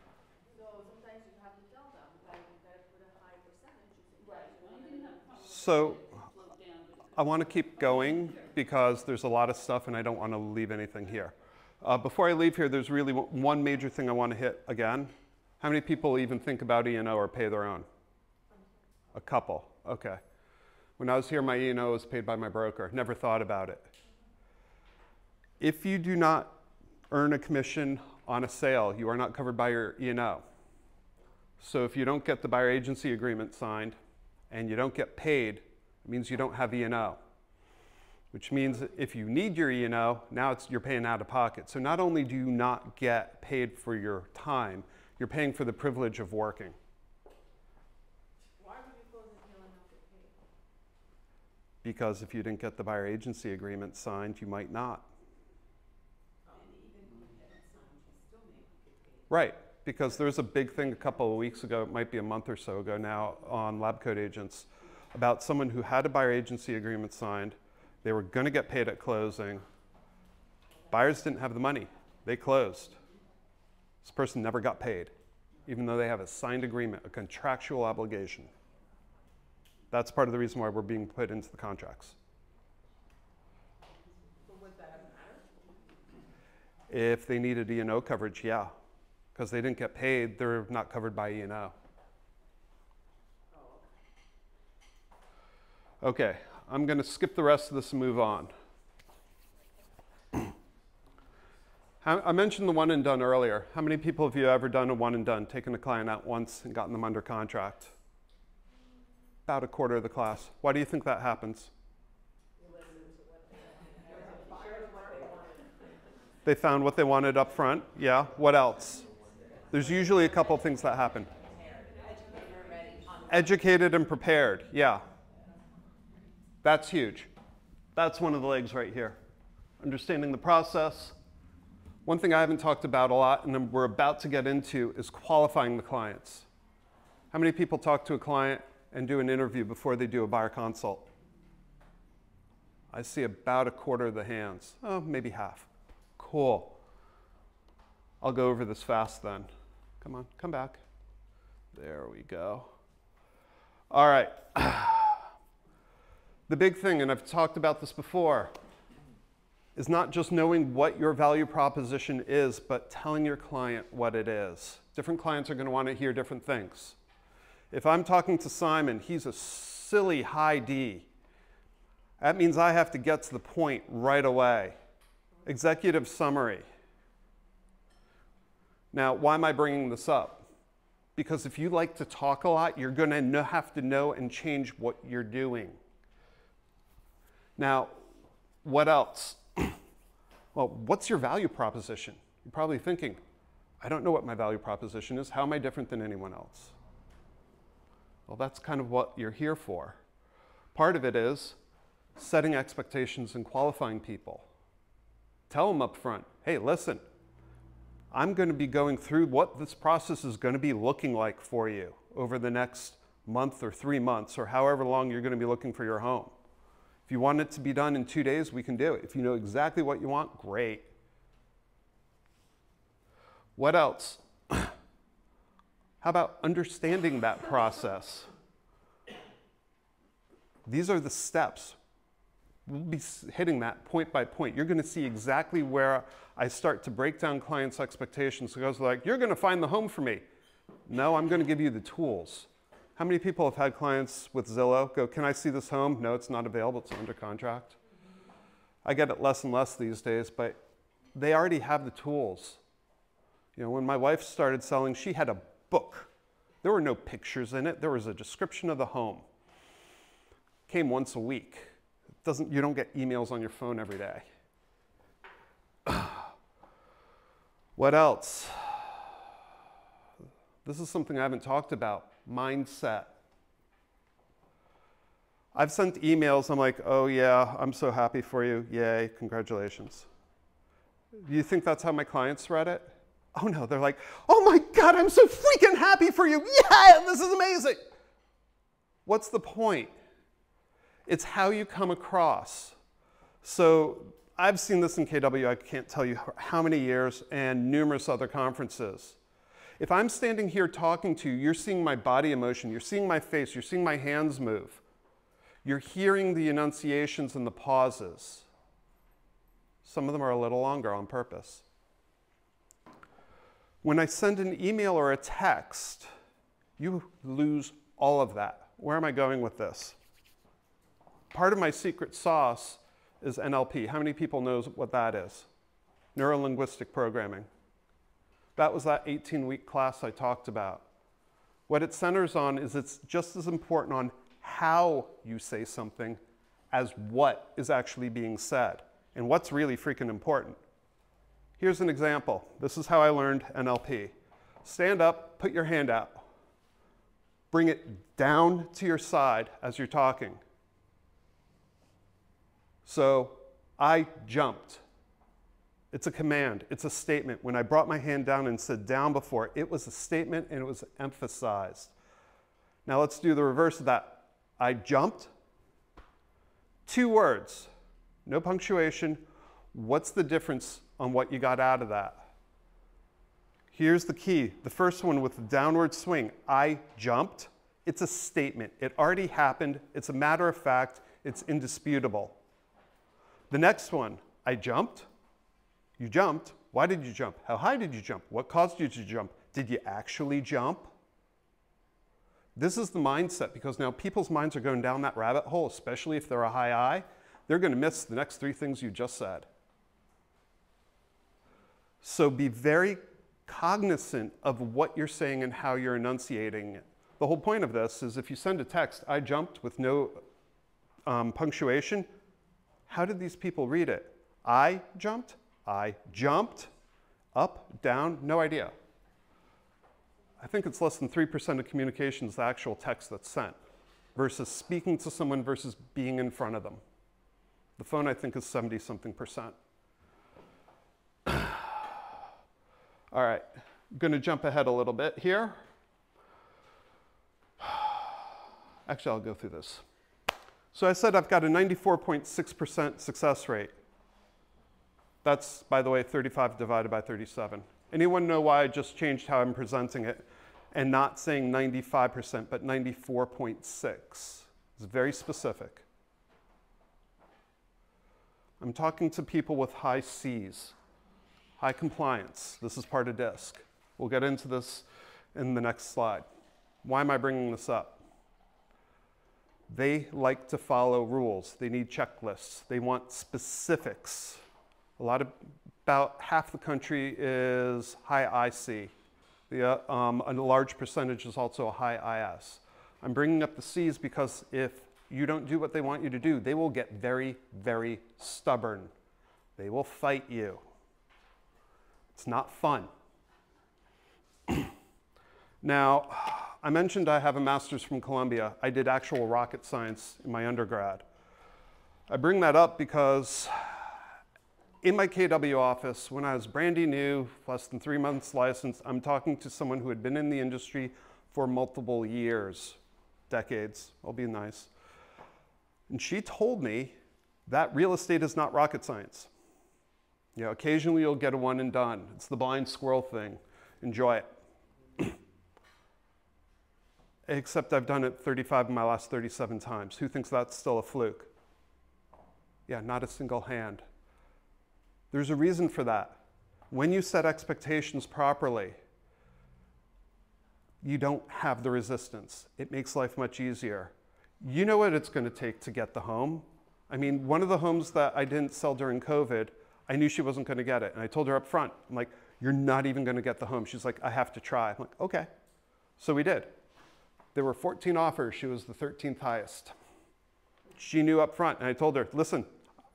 So sometimes you have to tell them, like, you gotta put a high percentage. Right, well, I didn't have a problem with So it float down, but it I want to keep going because there's a lot of stuff and I don't want to leave anything here. Before I leave here, there's really one major thing I want to hit again. How many people even think about E&O or pay their own? A couple, okay. When I was here, my E&O was paid by my broker. Never thought about it. If you do not earn a commission on a sale, you are not covered by your E&O. So if you don't get the buyer agency agreement signed and you don't get paid, it means you don't have E&O. Which means if you need your E&O, now you're paying out of pocket. So not only do you not get paid for your time, you're paying for the privilege of working. Why would you close the deal and not get paid? Because if you didn't get the buyer agency agreement signed, you might not. Right, because there was a big thing a couple of weeks ago, it might be a month or so ago now, on Lab Coat Agents, about someone who had a buyer agency agreement signed. They were going to get paid at closing. Buyers didn't have the money. They closed. This person never got paid, even though they have a signed agreement, a contractual obligation. That's part of the reason why we're being put into the contracts. But would that have mattered? If they needed E&O coverage, yeah. Because they didn't get paid, they're not covered by E&O. Okay, I'm going to skip the rest of this and move on. I mentioned the one and done earlier. How many people have you ever done a one and done, taken a client out once and gotten them under contract? About a quarter of the class. Why do you think that happens? They found what they wanted up front. Yeah, what else? There's usually a couple of things that happen. Educated and prepared, yeah. That's huge. That's one of the legs right here. Understanding the process. One thing I haven't talked about a lot, and we're about to get into, is qualifying the clients. How many people talk to a client and do an interview before they do a buyer consult? I see about a quarter of the hands. Oh, maybe half. Cool. I'll go over this fast then. Come on, come back. There we go. All right. The big thing, and I've talked about this before, is not just knowing what your value proposition is, but telling your client what it is. Different clients are going to want to hear different things. If I'm talking to Simon, he's a silly high D. That means I have to get to the point right away. Executive summary. Now, why am I bringing this up? Because if you like to talk a lot, you're going to have to know and change what you're doing. Now, what else? Well, what's your value proposition? You're probably thinking, I don't know what my value proposition is. How am I different than anyone else? Well, that's kind of what you're here for. Part of it is setting expectations and qualifying people. Tell them up front, hey, listen, I'm going to be going through what this process is going to be looking like for you over the next month or 3 months or however long you're going to be looking for your home. If you want it to be done in 2 days, we can do it. If you know exactly what you want, great. What else? How about understanding that process? These are the steps. We'll be hitting that point by point. You're going to see exactly where I start to break down clients' expectations. It goes like, you're going to find the home for me. No, I'm going to give you the tools. How many people have had clients with Zillow go, can I see this home? No, it's not available. It's under contract. I get it less and less these days, but they already have the tools. You know, when my wife started selling, she had a book. There were no pictures in it. There was a description of the home. Came once a week. You don't get emails on your phone every day. What else? This is something I haven't talked about. Mindset. I've sent emails, I'm like, oh yeah, I'm so happy for you. Yay, congratulations. Do you think that's how my clients read it? Oh no, they're like, oh my God, I'm so freaking happy for you. Yeah, this is amazing. What's the point? It's how you come across. So I've seen this in KW, I can't tell you how many years, and numerous other conferences. If I'm standing here talking to you, you're seeing my body emotion, you're seeing my face, you're seeing my hands move. You're hearing the enunciations and the pauses. Some of them are a little longer on purpose. When I send an email or a text, you lose all of that. Where am I going with this? Part of my secret sauce is NLP. How many people knows what that is? Neuro-linguistic programming. That was that 18-week class I talked about. What it centers on is it's just as important on how you say something as what is actually being said and what's really freaking important. Here's an example. This is how I learned NLP. Stand up, put your hand out. Bring it down to your side as you're talking. So, I jumped. It's a command, it's a statement. When I brought my hand down and said down before, it was a statement and it was emphasized. Now let's do the reverse of that. I jumped. 2 words, no punctuation. What's the difference on what you got out of that? Here's the key. The first one with the downward swing. I jumped. It's a statement. It already happened. It's a matter of fact. It's indisputable. The next one, I jumped. You jumped. Why did you jump? How high did you jump? What caused you to jump? Did you actually jump? This is the mindset, because now people's minds are going down that rabbit hole, especially if they're a high I. They're going to miss the next 3 things you just said. So be very cognizant of what you're saying and how you're enunciating it. The whole point of this is if you send a text, I jumped with no punctuation, how did these people read it? I jumped, up, down, no idea. I think it's less than 3% of communication is the actual text that's sent versus speaking to someone versus being in front of them. The phone, I think, is 70-something%. All right, I'm going to jump ahead a little bit here. Actually, I'll go through this. So I said I've got a 94.6% success rate. That's, by the way, 35 divided by 37. Anyone know why I just changed how I'm presenting it and not saying 95%, but 94.6? It's very specific. I'm talking to people with high Cs, high compliance. This is part of DISC. We'll get into this in the next slide. Why am I bringing this up? They like to follow rules. They need checklists. They want specifics. About half the country is high IC. A large percentage is also a high IS. I'm bringing up the Cs because if you don't do what they want you to do, they will get very, very stubborn. They will fight you. It's not fun. Now, I mentioned I have a master's from Columbia. I did actual rocket science in my undergrad. I bring that up because in my KW office, when I was brandy new, less than 3 months licensed, I'm talking to someone who had been in the industry for multiple years, decades, I'll be nice. And she told me that real estate is not rocket science. You know, occasionally you'll get a one and done. It's the blind squirrel thing. Enjoy it. Except I've done it 35 of my last 37 times. Who thinks that's still a fluke? Yeah, not a single hand. There's a reason for that. When you set expectations properly, you don't have the resistance. It makes life much easier. You know what it's going to take to get the home. I mean, one of the homes that I didn't sell during COVID, I knew she wasn't going to get it. And I told her up front, I'm like, you're not even going to get the home. She's like, I have to try. I'm like, okay. So we did. There were 14 offers. She was the 13th highest. She knew up front. And I told her, listen,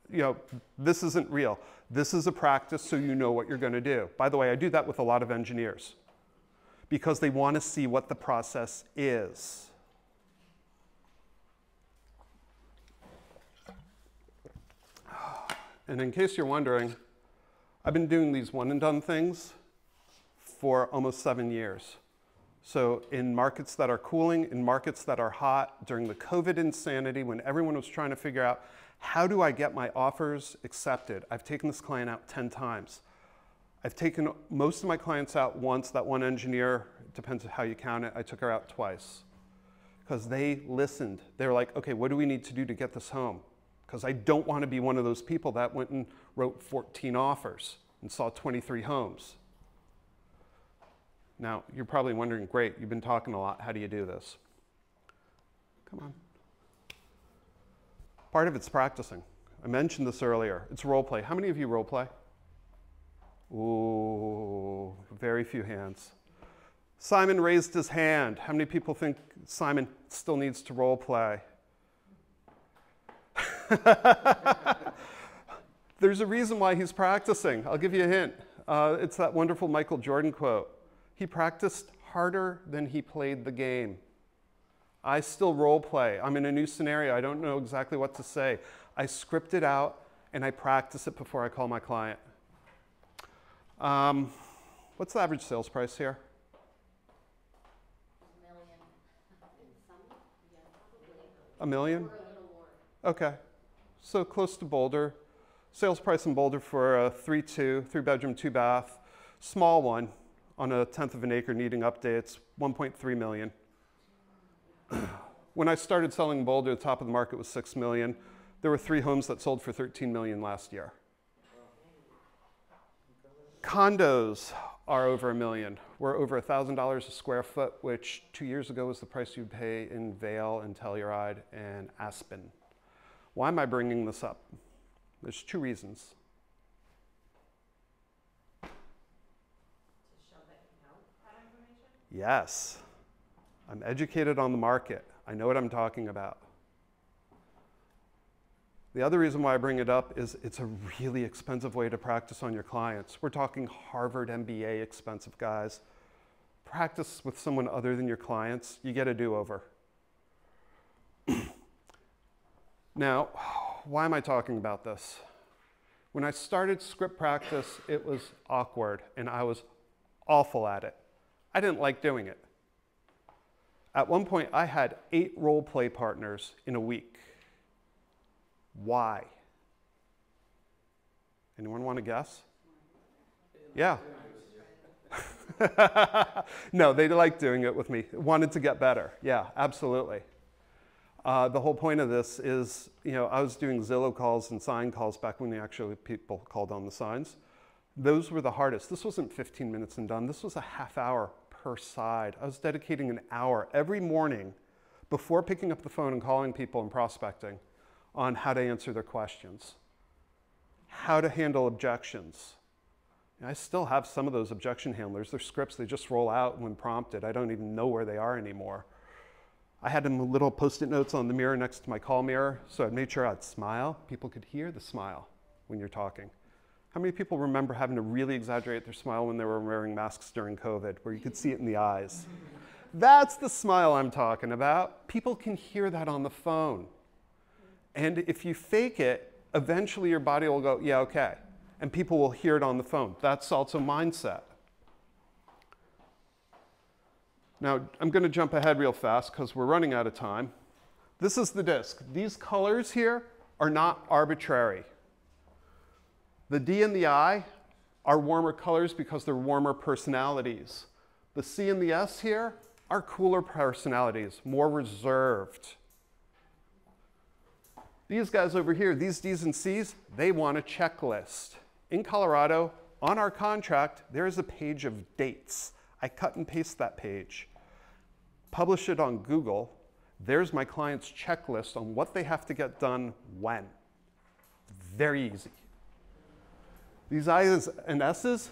you know, this isn't real. This is a practice so you know what you're going to do. By the way, I do that with a lot of engineers because they want to see what the process is. And in case you're wondering, I've been doing these one and done things for almost 7 years. So in markets that are cooling, in markets that are hot, during the COVID insanity, when everyone was trying to figure out, how do I get my offers accepted? I've taken this client out 10 times. I've taken most of my clients out once. That one engineer, it depends on how you count it, I took her out twice. Because they listened. They were like, okay, what do we need to do to get this home? Because I don't want to be one of those people that went and wrote 14 offers and saw 23 homes. Now, you're probably wondering, great, you've been talking a lot. How do you do this? Come on. Part of it's practicing. I mentioned this earlier. It's role play. How many of you role play? Ooh, very few hands. Simon raised his hand. How many people think Simon still needs to role play? There's a reason why he's practicing. I'll give you a hint. It's that wonderful Michael Jordan quote. He practiced harder than he played the game. I still role play. I'm in a new scenario. I don't know exactly what to say. I script it out and I practice it before I call my client. What's the average sales price here? $1 million? Okay. So close to Boulder. Sales price in Boulder for a 3-2, 3-bedroom, 2-bath, small one on a 1/10 of an acre needing updates, 1.3 million. When I started selling in Boulder, the top of the market was 6 million. There were 3 homes that sold for 13 million last year. Condos are over $1 million. We're over $1,000 a square foot, which 2 years ago was the price you'd pay in Vail and Telluride and Aspen. Why am I bringing this up? There's 2 reasons. To show that you know that information? Yes. I'm educated on the market. I know what I'm talking about. The other reason why I bring it up is it's a really expensive way to practice on your clients. We're talking Harvard MBA expensive, guys. Practice with someone other than your clients, you get a do-over. Now, why am I talking about this? When I started script practice, it was awkward and I was awful at it. I didn't like doing it. At one point, I had 8 role play partners in a week. Why? Anyone want to guess? Yeah. No, they liked doing it with me. Wanted to get better. Yeah, absolutely. The whole point of this is, you know, I was doing Zillow calls and sign calls back when actually people called on the signs. Those were the hardest. This wasn't 15 minutes and done. This was a half hour per side. I was dedicating an hour every morning before picking up the phone and calling people and prospecting on how to answer their questions, how to handle objections. And I still have some of those objection handlers. They're scripts, they just roll out when prompted. I don't even know where they are anymore. I had them little Post-it notes on the mirror next to my call mirror, so I made sure I'd smile. People could hear the smile when you're talking. How many people remember having to really exaggerate their smile when they were wearing masks during COVID, where you could see it in the eyes? That's the smile I'm talking about. People can hear that on the phone. And if you fake it, eventually your body will go, yeah, okay. And people will hear it on the phone. That's also mindset. Now, I'm going to jump ahead real fast because we're running out of time. This is the disc. These colors here are not arbitrary. The D and the I are warmer colors because they're warmer personalities. The C and the S here are cooler personalities, more reserved. These guys over here, these D's and C's, they want a checklist. In Colorado, on our contract, there is a page of dates. I cut and paste that page, publish it on Google. There's my client's checklist on what they have to get done when. Very easy. These I's and S's,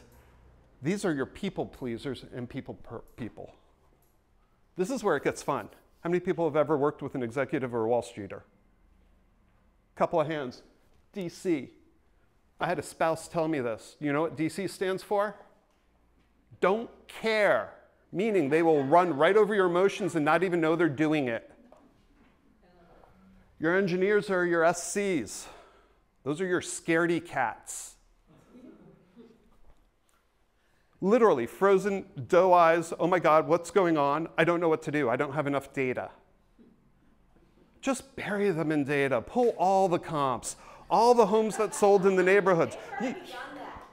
these are your people pleasers and people. This is where it gets fun. How many people have ever worked with an executive or a Wall Streeter? Couple of hands. DC. I had a spouse tell me this. You know what DC stands for? Don't care. Meaning they will run right over your emotions and not even know they're doing it. Your engineers are your SCs. Those are your scaredy cats. Literally, frozen doe eyes. Oh my God, what's going on? I don't know what to do. I don't have enough data. Just bury them in data. Pull all the comps, all the homes that sold in the neighborhoods.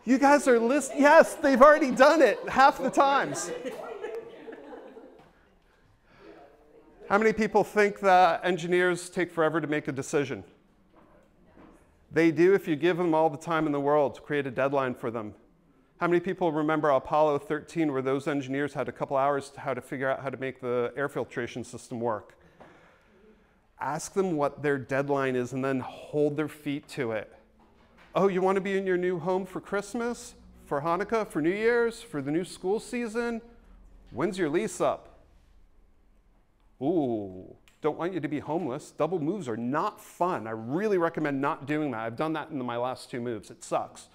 You guys are listening. Yes, they've already done it half the times. How many people think that engineers take forever to make a decision? They do if you give them all the time in the world to create a deadline for them. How many people remember Apollo 13 where those engineers had a couple hours to figure out how to make the air filtration system work? Ask them what their deadline is and then hold their feet to it. Oh, you want to be in your new home for Christmas, for Hanukkah, for New Year's, for the new school season? When's your lease up? Ooh, don't want you to be homeless. Double moves are not fun. I really recommend not doing that. I've done that in my last 2 moves. It sucks.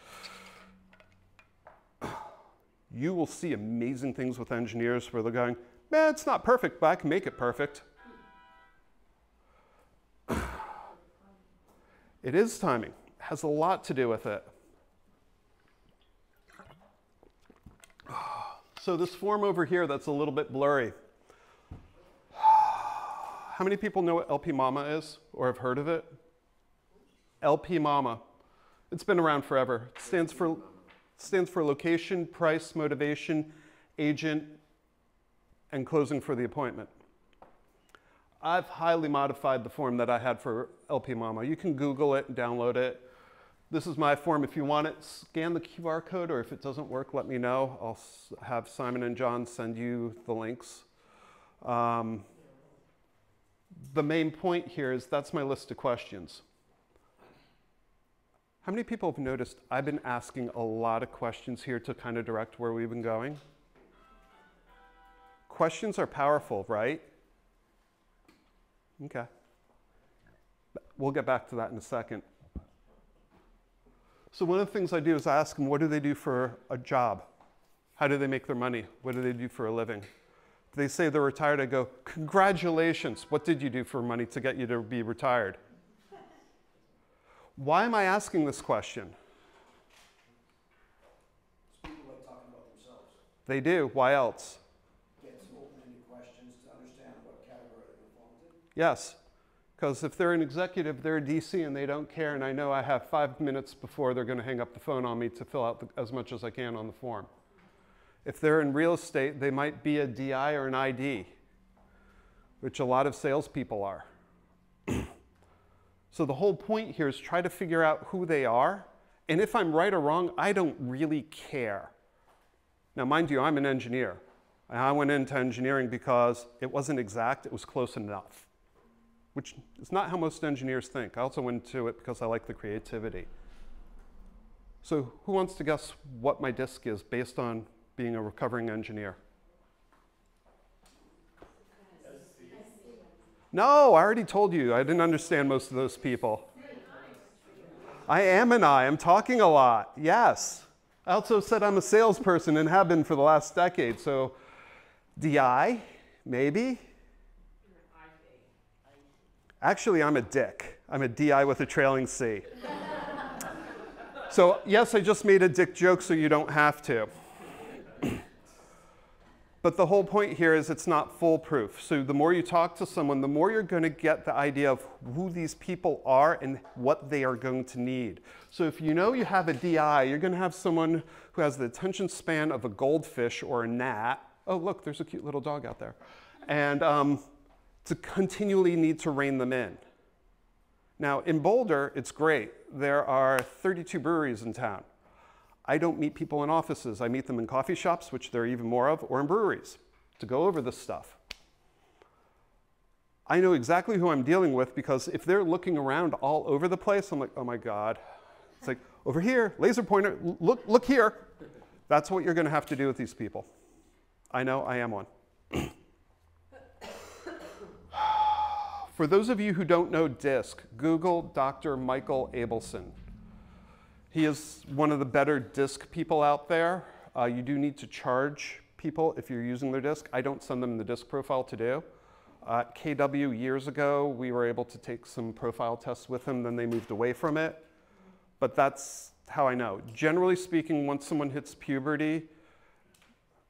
You will see amazing things with engineers where they're going, man, it's not perfect, but I can make it perfect. It is timing. It has a lot to do with it. So this form over here that's a little bit blurry. How many people know what LP Mama is or have heard of it? LP Mama. It's been around forever. It stands for location, price, motivation, agent, and closing for the appointment. I've highly modified the form that I had for LP Mama. You can Google it and download it. This is my form. If you want it, scan the QR code, or if it doesn't work, let me know. I'll have Simon and John send you the links. The main point here is that's my list of questions. How many people have noticed I've been asking a lot of questions here to kind of direct where we've been going? Questions are powerful, right? Okay. We'll get back to that in a second. So one of the things I do is I ask them, what do they do for a job? How do they make their money? What do they do for a living? If they say they're retired, I go, congratulations. What did you do for money to get you to be retired? Why am I asking this question? People like talking about themselves. They do. Why else? Get some open-ended questions to understand what category they fall into. Yes. Because if they're an executive, they're a DC and they don't care, and I know I have 5 minutes before they're going to hang up the phone on me to fill out as much as I can on the form. If they're in real estate, they might be a DI or an ID, which a lot of salespeople are. So the whole point here is try to figure out who they are, and if I'm right or wrong, I don't really care. Now, mind you, I'm an engineer. I went into engineering because it wasn't exact, it was close enough, which is not how most engineers think. I also went into it because I like the creativity. So who wants to guess what my disc is based on being a recovering engineer? No, I already told you. I didn't understand most of those people. I am an I. I'm talking a lot. Yes. I also said I'm a salesperson and have been for the last decade. So DI, maybe? Actually, I'm a dick. I'm a DI with a trailing C. So yes, I just made a dick joke so you don't have to. But the whole point here is it's not foolproof. So the more you talk to someone, the more you're going to get the idea of who these people are and what they are going to need. So if you know you have a DI, you're going to have someone who has the attention span of a goldfish or a gnat. Oh, look, there's a cute little dog out there. And to continually need to rein them in. Now, in Boulder, it's great. There are 32 breweries in town. I don't meet people in offices. I meet them in coffee shops, which there are even more of, or in breweries, to go over this stuff. I know exactly who I'm dealing with because if they're looking around all over the place, I'm like, oh my God. It's like, over here, laser pointer, look here. That's what you're going to have to do with these people. I know, I am one. For those of you who don't know DISC, Google Dr. Michael Abelson. He is one of the better DISC people out there. You do need to charge people if you're using their DISC. I don't send them the DISC profile to do. KW years ago, we were able to take some profile tests with him, then they moved away from it. But that's how I know. Generally speaking, once someone hits puberty,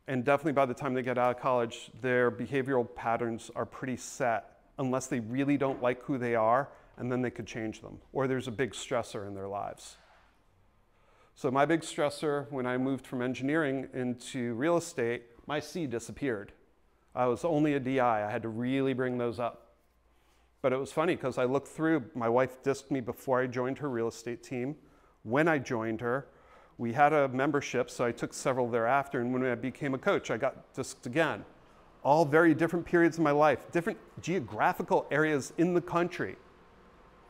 and definitely by the time they get out of college, their behavioral patterns are pretty set, unless they really don't like who they are, and then they could change them. Or there's a big stressor in their lives. So my big stressor when I moved from engineering into real estate, my C disappeared. I was only a DI. I had to really bring those up. But it was funny because I looked through, my wife DISC'd me before I joined her real estate team. When I joined her, we had a membership, so I took several thereafter, and when I became a coach, I got DISC'd again. All very different periods of my life, different geographical areas in the country.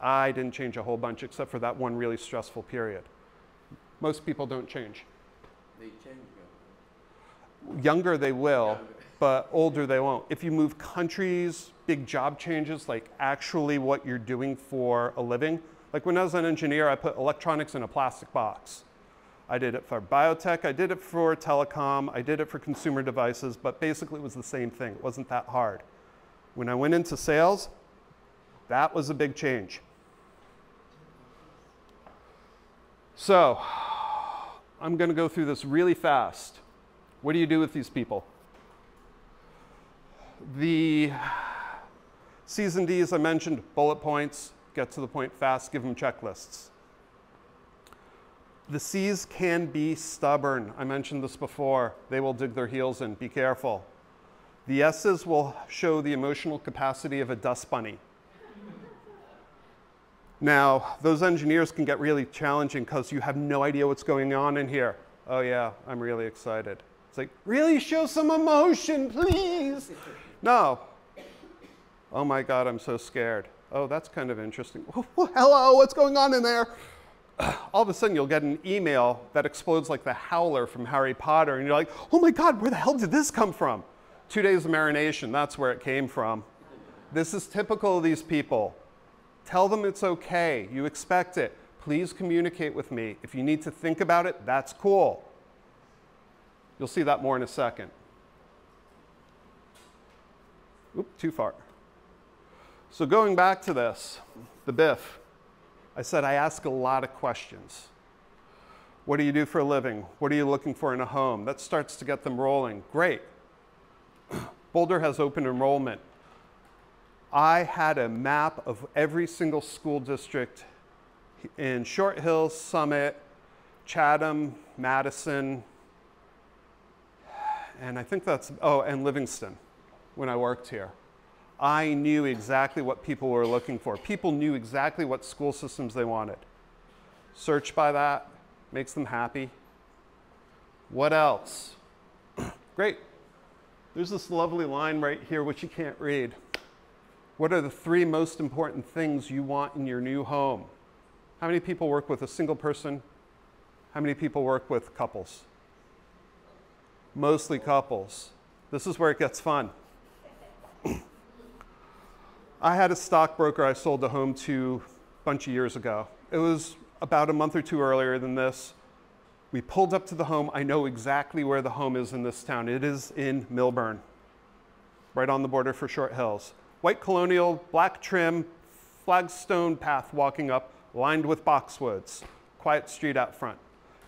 I didn't change a whole bunch except for that one really stressful period. Most people don't change. They change. Younger they will, but older they won't. If you move countries, big job changes, like actually what you're doing for a living. Like when I was an engineer, I put electronics in a plastic box. I did it for biotech, I did it for telecom, I did it for consumer devices, but basically it was the same thing. It wasn't that hard. When I went into sales, that was a big change. So, I'm going to go through this really fast. What do you do with these people? The C's and D's I mentioned, bullet points, get to the point fast, give them checklists. The C's can be stubborn. I mentioned this before. They will dig their heels in. Be careful. The S's will show the emotional capacity of a dust bunny. Now, those engineers can get really challenging because you have no idea what's going on in here. Oh yeah, I'm really excited. It's like, really show some emotion, please. No. Oh my God, I'm so scared. Oh, that's kind of interesting. Hello, what's going on in there? All of a sudden, you'll get an email that explodes like the Howler from Harry Potter, and you're like, oh my God, where the hell did this come from? 2 days of marination, that's where it came from. This is typical of these people. Tell them it's okay. You expect it. Please communicate with me. If you need to think about it, that's cool. You'll see that more in a second. Oop, too far. So going back to this, the BIF. I said I ask a lot of questions. What do you do for a living? What are you looking for in a home? That starts to get them rolling. Great. Boulder has open enrollment. I had a map of every single school district in Short Hills, Summit, Chatham, Madison, and I think that's, oh, and Livingston when I worked here. I knew exactly what people were looking for. People knew exactly what school systems they wanted. Search by that, makes them happy. What else? Great. There's this lovely line right here which you can't read. What are the 3 most important things you want in your new home? How many people work with a single person? How many people work with couples? Mostly couples. This is where it gets fun. I had a stockbroker I sold a home to a bunch of years ago. It was about a month or 2 earlier than this. We pulled up to the home. I know exactly where the home is in this town. It is in Millburn, right on the border for Short Hills. White colonial, black trim, flagstone path walking up, lined with boxwoods. Quiet street out front.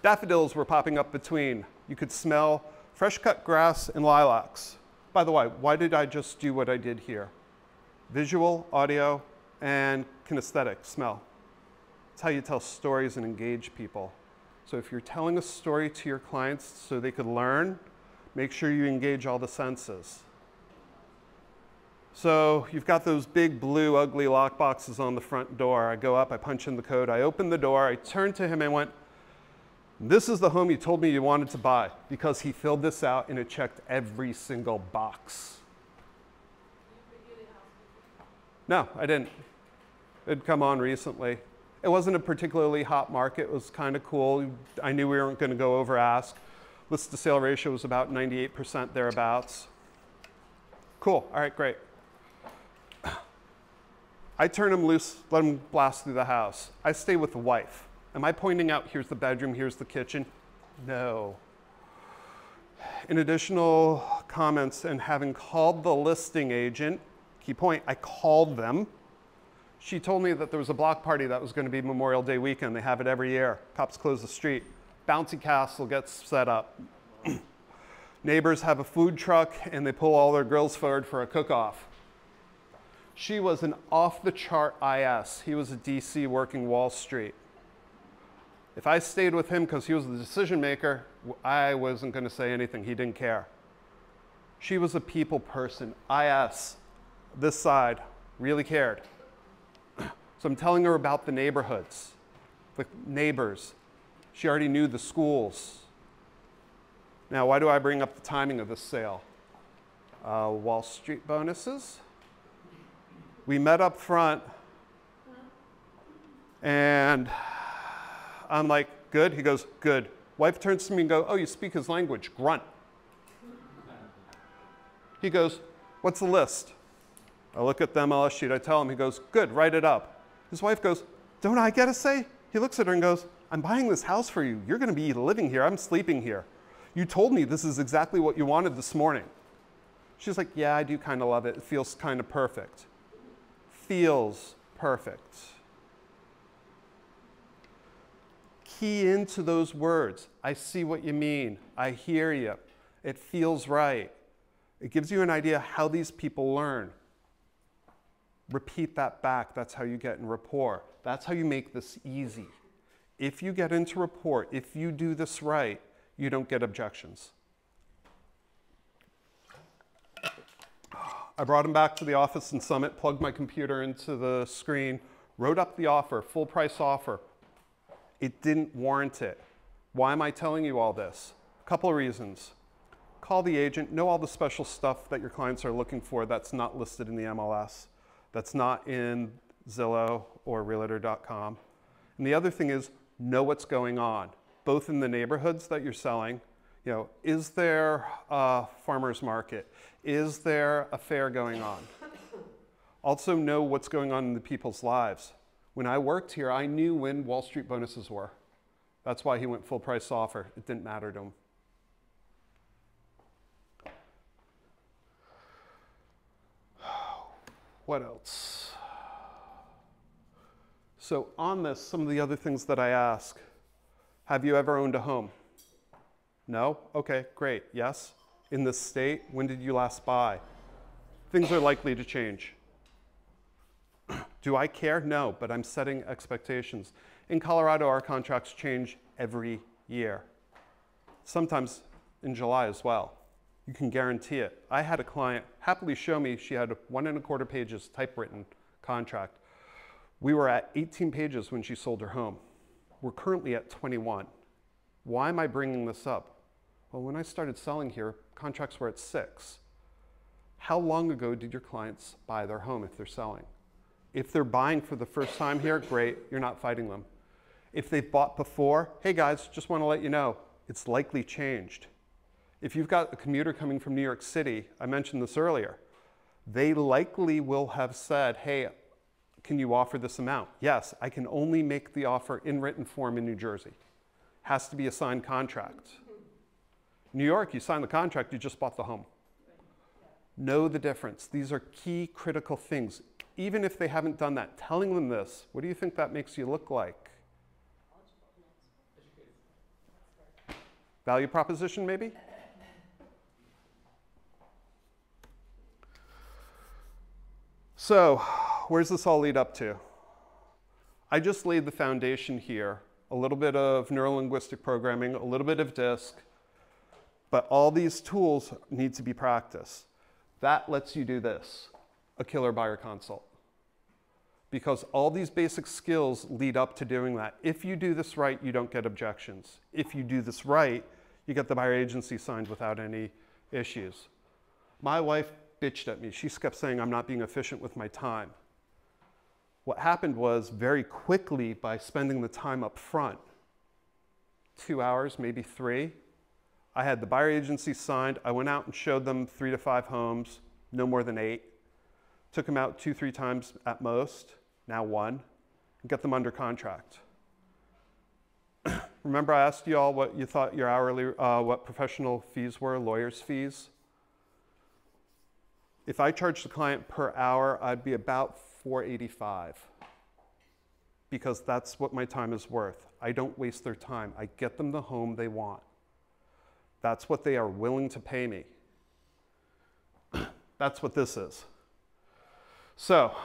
Daffodils were popping up between. You could smell fresh cut grass and lilacs. By the way, why did I just do what I did here? Visual, audio, and kinesthetic, smell. It's how you tell stories and engage people. So if you're telling a story to your clients so they could learn, make sure you engage all the senses. So you've got those big blue ugly lock boxes on the front door. I go up, I punch in the code, I open the door, I turn to him and went, this is the home you told me you wanted to buy, because he filled this out and it checked every single box. No, I didn't. It'd come on recently. It wasn't a particularly hot market. It was kind of cool. I knew we weren't going to go over ask. List to sale ratio was about 98% thereabouts. Cool. All right, great. I turn him loose, let him blast through the house. I stay with the wife. Am I pointing out, here's the bedroom, here's the kitchen? No. In additional comments, and having called the listing agent, key point, I called them. She told me that there was a block party that was going to be Memorial Day weekend. They have it every year. Cops close the street. Bouncy castle gets set up. Neighbors have a food truck, and they pull all their grills forward for a cook-off. She was an off-the-chart IS. He was a DC working Wall Street. If I stayed with him because he was the decision maker, I wasn't going to say anything. He didn't care. She was a people person. IS, this side, really cared. So I'm telling her about the neighborhoods, the neighbors. She already knew the schools. Now, why do I bring up the timing of this sale? Wall Street bonuses. We met up front, and I'm like, good? He goes, good. Wife turns to me and goes, oh, you speak his language, grunt. He goes, what's the list? I look at the MLS sheet, I tell him, he goes, good, write it up. His wife goes, don't I get a say? He looks at her and goes, I'm buying this house for you. You're gonna be living here, I'm sleeping here. You told me this is exactly what you wanted this morning. She's like, yeah, I do kind of love it. It feels kind of perfect. Feels perfect. Key into those words. I see what you mean. I hear you. It feels right. It gives you an idea how these people learn. Repeat that back. That's how you get in rapport. That's how you make this easy. If you get into rapport, if you do this right, you don't get objections. I brought him back to the office in Summit, plugged my computer into the screen, wrote up the offer, full price offer. It didn't warrant it. Why am I telling you all this? A couple of reasons. Call the agent, know all the special stuff that your clients are looking for that's not listed in the MLS, that's not in Zillow or Realtor.com. And the other thing is, know what's going on, both in the neighborhoods that you're selling. You know, is there a farmer's market? Is there a fair going on? Also know what's going on in the people's lives. When I worked here, I knew when Wall Street bonuses were. That's why he went full price offer. It didn't matter to him. What else? So on this, some of the other things that I ask. Have you ever owned a home? No? Okay, great. Yes? In this state? When did you last buy? Things are likely to change. Do I care? No, but I'm setting expectations. In Colorado, our contracts change every year. Sometimes in July as well. You can guarantee it. I had a client happily show me she had 1.25 pages typewritten contract. We were at 18 pages when she sold her home. We're currently at 21. Why am I bringing this up? Well, when I started selling here, contracts were at 6. How long ago did your clients buy their home if they're selling? If they're buying for the first time here, great, you're not fighting them. If they've bought before, hey guys, just want to let you know, it's likely changed. If you've got a commuter coming from New York City, I mentioned this earlier, they likely will have said, hey, can you offer this amount? Yes, I can only make the offer in written form in New Jersey. Has to be a signed contract. New York, you sign the contract, you just bought the home. Know the difference. These are key critical things. Even if they haven't done that, telling them this, what do you think that makes you look like? Value proposition, maybe? So, where's this all lead up to? I just laid the foundation here, a little bit of neurolinguistic programming, a little bit of DISC, but all these tools need to be practiced. That lets you do this, a killer buyer consult. Because all these basic skills lead up to doing that. If you do this right, you don't get objections. If you do this right, you get the buyer agency signed without any issues. My wife bitched at me. She kept saying I'm not being efficient with my time. What happened was very quickly, by spending the time up front, 2 hours, maybe 3, I had the buyer agency signed. I went out and showed them 3 to 5 homes, no more than 8. Took them out 2-3 times at most, now 1, and get them under contract. Remember I asked you all what you thought your hourly, what professional fees were, lawyers' fees? If I charged the client per hour, I'd be about $4.85, because that's what my time is worth. I don't waste their time. I get them the home they want. That's what they are willing to pay me. That's what this is. So,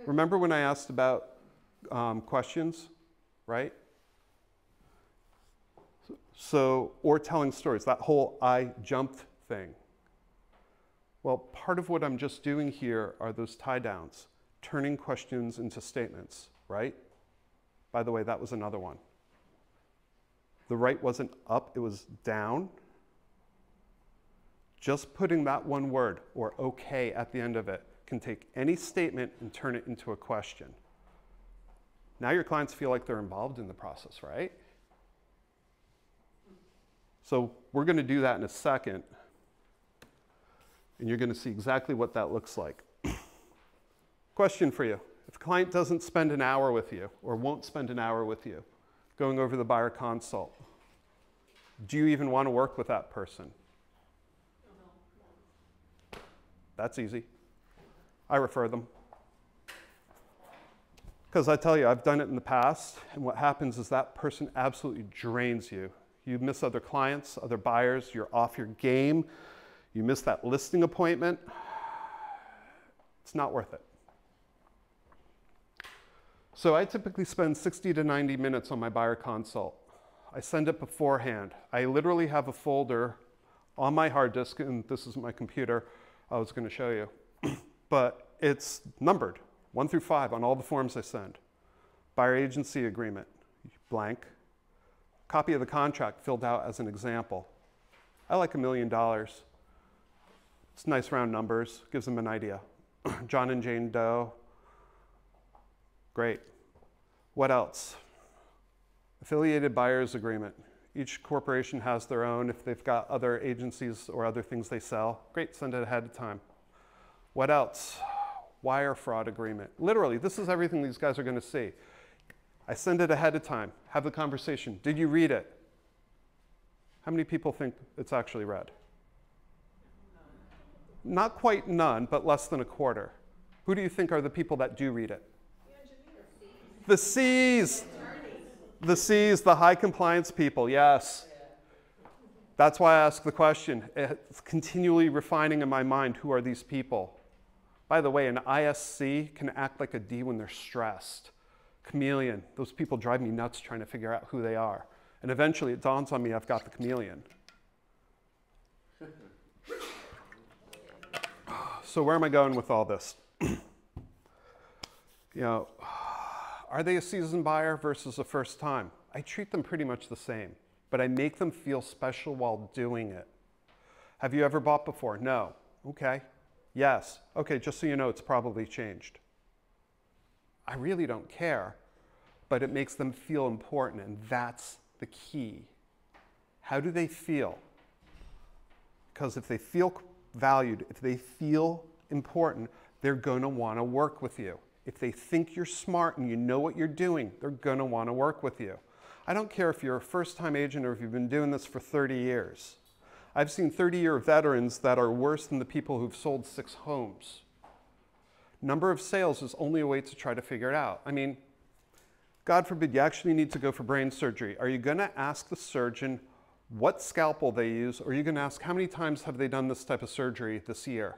remember when I asked about questions, right? So, or telling stories, that whole I jumped thing. Well, part of what I'm just doing here are those tie downs, turning questions into statements, right? By the way, that was another one. The right wasn't up, it was down. Just putting that one word, or okay, at the end of it, can take any statement and turn it into a question. Now your clients feel like they're involved in the process, right? So we're going to do that in a second, and you're going to see exactly what that looks like. Question for you. If a client doesn't spend an hour with you, or won't spend an hour with you, going over the buyer consult, do you even want to work with that person? That's easy. I refer them. Because I tell you, I've done it in the past, and what happens is that person absolutely drains you. You miss other clients, other buyers, you're off your game, you miss that listing appointment. It's not worth it. So I typically spend 60 to 90 minutes on my buyer consult. I send it beforehand. I literally have a folder on my hard disk, and this is my computer I was going to show you. But it's numbered, 1 through 5 on all the forms I send. Buyer agency agreement, blank. Copy of the contract filled out as an example. I like $1 million. It's nice round numbers, gives them an idea. John and Jane Doe, great. What else? Affiliated buyers agreement. Each corporation has their own. If they've got other agencies or other things they sell, great, send it ahead of time. What else? Wire fraud agreement. Literally, this is everything these guys are going to see. I send it ahead of time, have the conversation. Did you read it? How many people think it's actually read? Not quite none, but less than a quarter. Who do you think are the people that do read it? The C's. The C's, the high compliance people, yes. That's why I ask the question. It's continually refining in my mind, who are these people? By the way, an ISC can act like a D when they're stressed. Chameleon, those people drive me nuts trying to figure out who they are. And eventually it dawns on me I've got the chameleon. So where am I going with all this? You know, are they a seasoned buyer versus a first time? I treat them pretty much the same, but I make them feel special while doing it. Have you ever bought before? No. Okay. Yes. Okay, just so you know, it's probably changed. I really don't care, but it makes them feel important, and that's the key. How do they feel? Because if they feel valued, if they feel important, they're going to want to work with you. If they think you're smart and you know what you're doing, they're going to want to work with you. I don't care if you're a first-time agent or if you've been doing this for 30 years. I've seen 30-year veterans that are worse than the people who've sold 6 homes. Number of sales is only a way to try to figure it out. I mean, God forbid you actually need to go for brain surgery. Are you going to ask the surgeon what scalpel they use, or are you going to ask how many times have they done this type of surgery this year?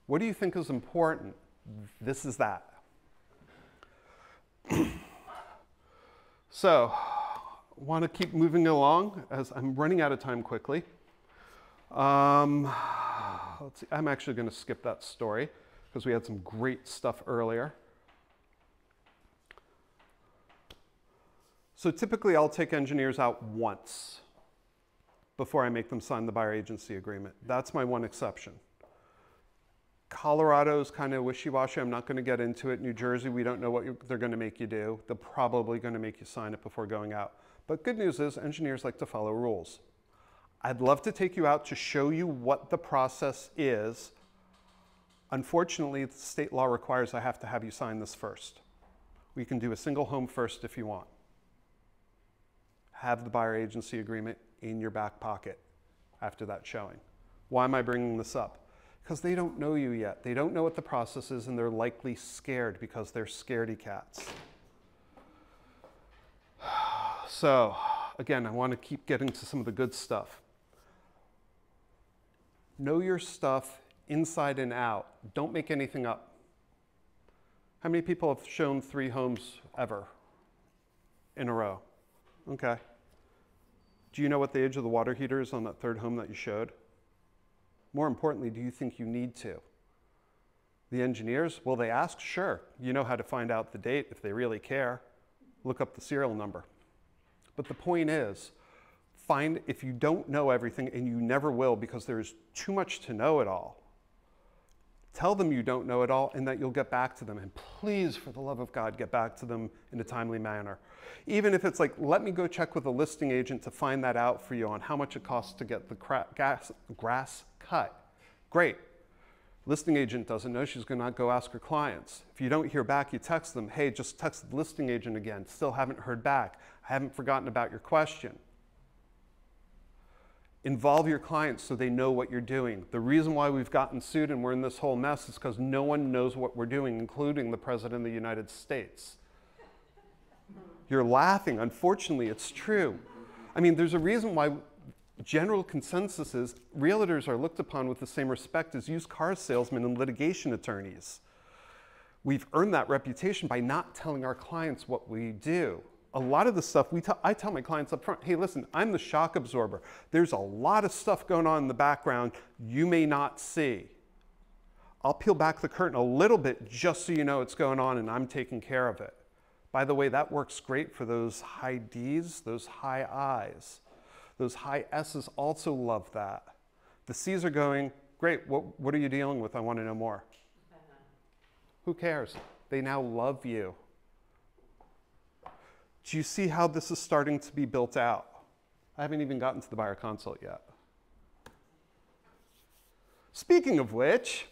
What do you think is important? This is that. So, want to keep moving along as I'm running out of time quickly. Let's see. I'm actually going to skip that story because we had some great stuff earlier. So typically I'll take engineers out once before I make them sign the buyer agency agreement. That's my one exception. Colorado's kind of wishy-washy. I'm not going to get into it. New Jersey, we don't know what they're going to make you do. They're probably going to make you sign it before going out. But good news is engineers like to follow rules. I'd love to take you out to show you what the process is. Unfortunately, the state law requires I have to have you sign this first. We can do a single home first if you want. Have the buyer agency agreement in your back pocket after that showing. Why am I bringing this up? Because they don't know you yet. They don't know what the process is, and they're likely scared because they're scaredy cats. So, again, I want to keep getting to some of the good stuff. Know your stuff inside and out. Don't make anything up. How many people have shown 3 homes ever in a row? Okay. Do you know what the age of the water heater is on that 3rd home that you showed? More importantly, do you think you need to? The engineers, will they ask? Sure. You know how to find out the date if they really care. Look up the serial number. But the point is, if you don't know everything, and you never will because there's too much to know it all, tell them you don't know it all and that you'll get back to them. And please, for the love of God, get back to them in a timely manner. Even if it's like, let me go check with a listing agent to find that out for you on how much it costs to get the grass cut. Great. Listing agent doesn't know, she's gonna go ask her clients. If you don't hear back, you text them, hey, just text the listing agent again. Still haven't heard back. I haven't forgotten about your question. Involve your clients so they know what you're doing. The reason why we've gotten sued and we're in this whole mess is because no one knows what we're doing, including the President of the United States. You're laughing. Unfortunately, it's true. I mean, there's a reason why general consensus is realtors are looked upon with the same respect as used car salesmen and litigation attorneys. We've earned that reputation by not telling our clients what we do. A lot of the stuff I tell my clients up front, hey, listen, I'm the shock absorber. There's a lot of stuff going on in the background you may not see. I'll peel back the curtain a little bit just so you know what's going on and I'm taking care of it. By the way, that works great for those high D's, those high I's. Those high S's also love that. The C's are going, great, what are you dealing with? I want to know more. Who cares? They now love you. Do you see how this is starting to be built out? I haven't even gotten to the buyer consult yet. Speaking of which,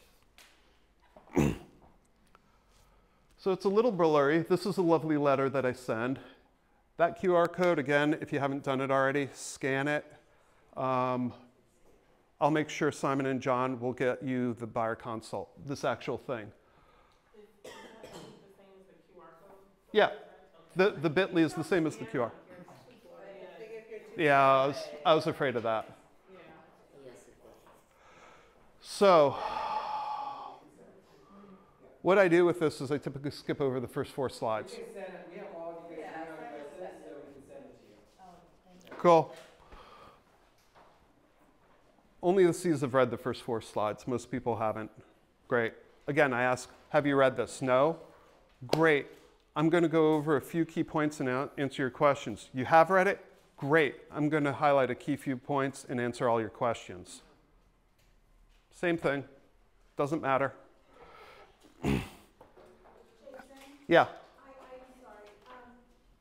so it's a little blurry. This is a lovely letter that I send. That QR code, again, if you haven't done it already, scan it. I'll make sure Simon and John will get you the buyer consult, this actual thing. Is that the same as the QR code? Yeah. The bit.ly is the same as the QR. Yeah, I was afraid of that. So, what I do with this is I typically skip over the first 4 slides. We have all of you guys' email addresses, so we can send it to you. Cool. Only the C's have read the first 4 slides. Most people haven't. Great. Again, I ask, have you read this? No? Great. I'm going to go over a few key points and answer your questions. You have read it? Great. I'm going to highlight a key few points and answer all your questions. Same thing. Doesn't matter. Jason? Yeah. I'm sorry.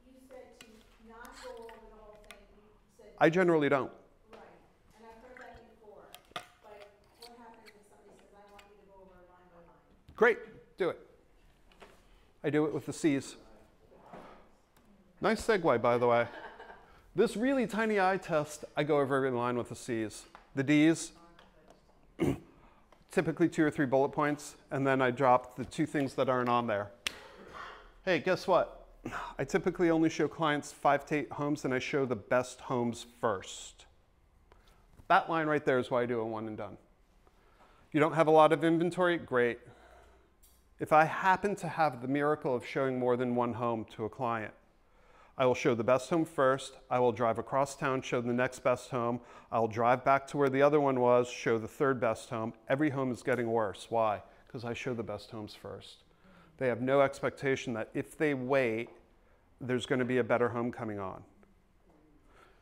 You said to not go over the whole thing. You said. I generally don't. Right. And I've heard that before. But what happens if somebody says, I want you to go over it line by line? Great. Do it. I do it with the C's. Nice segue, by the way. This really tiny eye test, I go over every line with the C's. The D's, typically 2 or 3 bullet points, and then I drop the 2 things that aren't on there. Hey, guess what? I typically only show clients 5 to 8 homes, and I show the best homes first. That line right there is why I do a one and done. You don't have a lot of inventory? Great. If I happen to have the miracle of showing more than 1 home to a client, I will show the best home first. I will drive across town, show the next best home. I'll drive back to where the other one was, show the 3rd best home. Every home is getting worse. Why? Because I show the best homes first. They have no expectation that if they wait, there's going to be a better home coming on.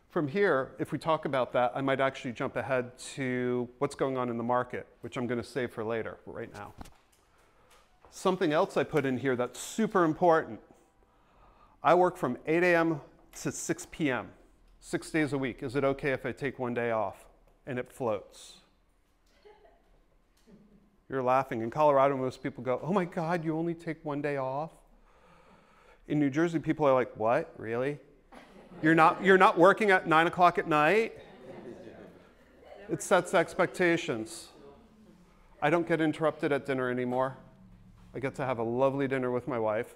From here, if we talk about that, I might actually jump ahead to what's going on in the market, which I'm going to save for later, right now. Something else I put in here that's super important. I work from 8 a.m. to 6 p.m., 6 days a week. Is it okay if I take one day off? And it floats. You're laughing. In Colorado, most people go, oh my God, you only take one day off? In New Jersey, people are like, what, really? You're not working at 9 o'clock at night? It sets expectations. I don't get interrupted at dinner anymore. I get to have a lovely dinner with my wife.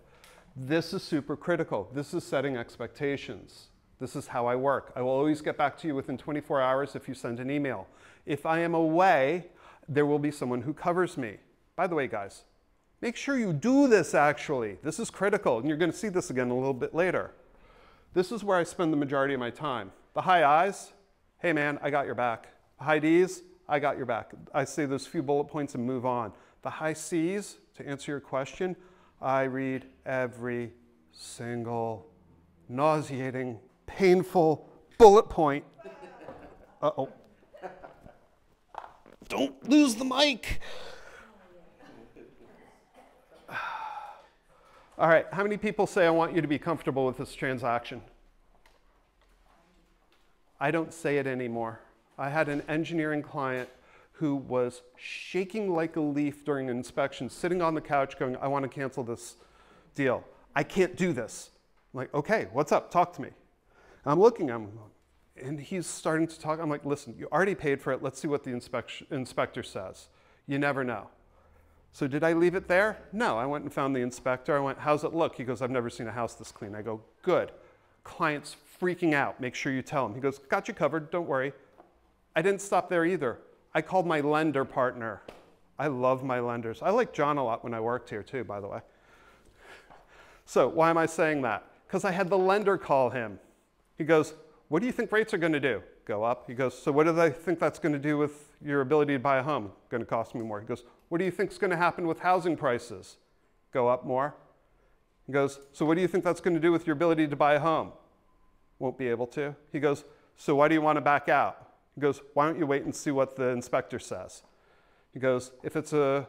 This is super critical. This is setting expectations. This is how I work. I will always get back to you within 24 hours if you send an email. If I am away, there will be someone who covers me. By the way, guys, make sure you do this actually. This is critical, and you're going to see this again a little bit later. This is where I spend the majority of my time. The high I's, hey man, I got your back. The high D's, I got your back. I say those few bullet points and move on. The high C's, to answer your question, I read every single nauseating, painful bullet point. Uh-oh. Don't lose the mic. All right, how many people say I want you to be comfortable with this transaction? I don't say it anymore. I had an engineering client who was shaking like a leaf during an inspection, sitting on the couch going, I want to cancel this deal. I can't do this. I'm like, okay, what's up? Talk to me. I'm looking, and he's starting to talk. I'm like, listen, you already paid for it. Let's see what the inspector says. You never know. So did I leave it there? No, I went and found the inspector. I went, how's it look? He goes, I've never seen a house this clean. I go, good. Client's freaking out. Make sure you tell him. He goes, got you covered. Don't worry. I didn't stop there either. I called my lender partner. I love my lenders. I like John a lot when I worked here too, by the way. So why am I saying that? Because I had the lender call him. He goes, what do you think rates are going to do? Go up. He goes, so what do they think that's going to do with your ability to buy a home? Going to cost me more. He goes, what do you think is going to happen with housing prices? Go up more. He goes, so what do you think that's going to do with your ability to buy a home? Won't be able to. He goes, so why do you want to back out? He goes, why don't you wait and see what the inspector says? He goes, if it's a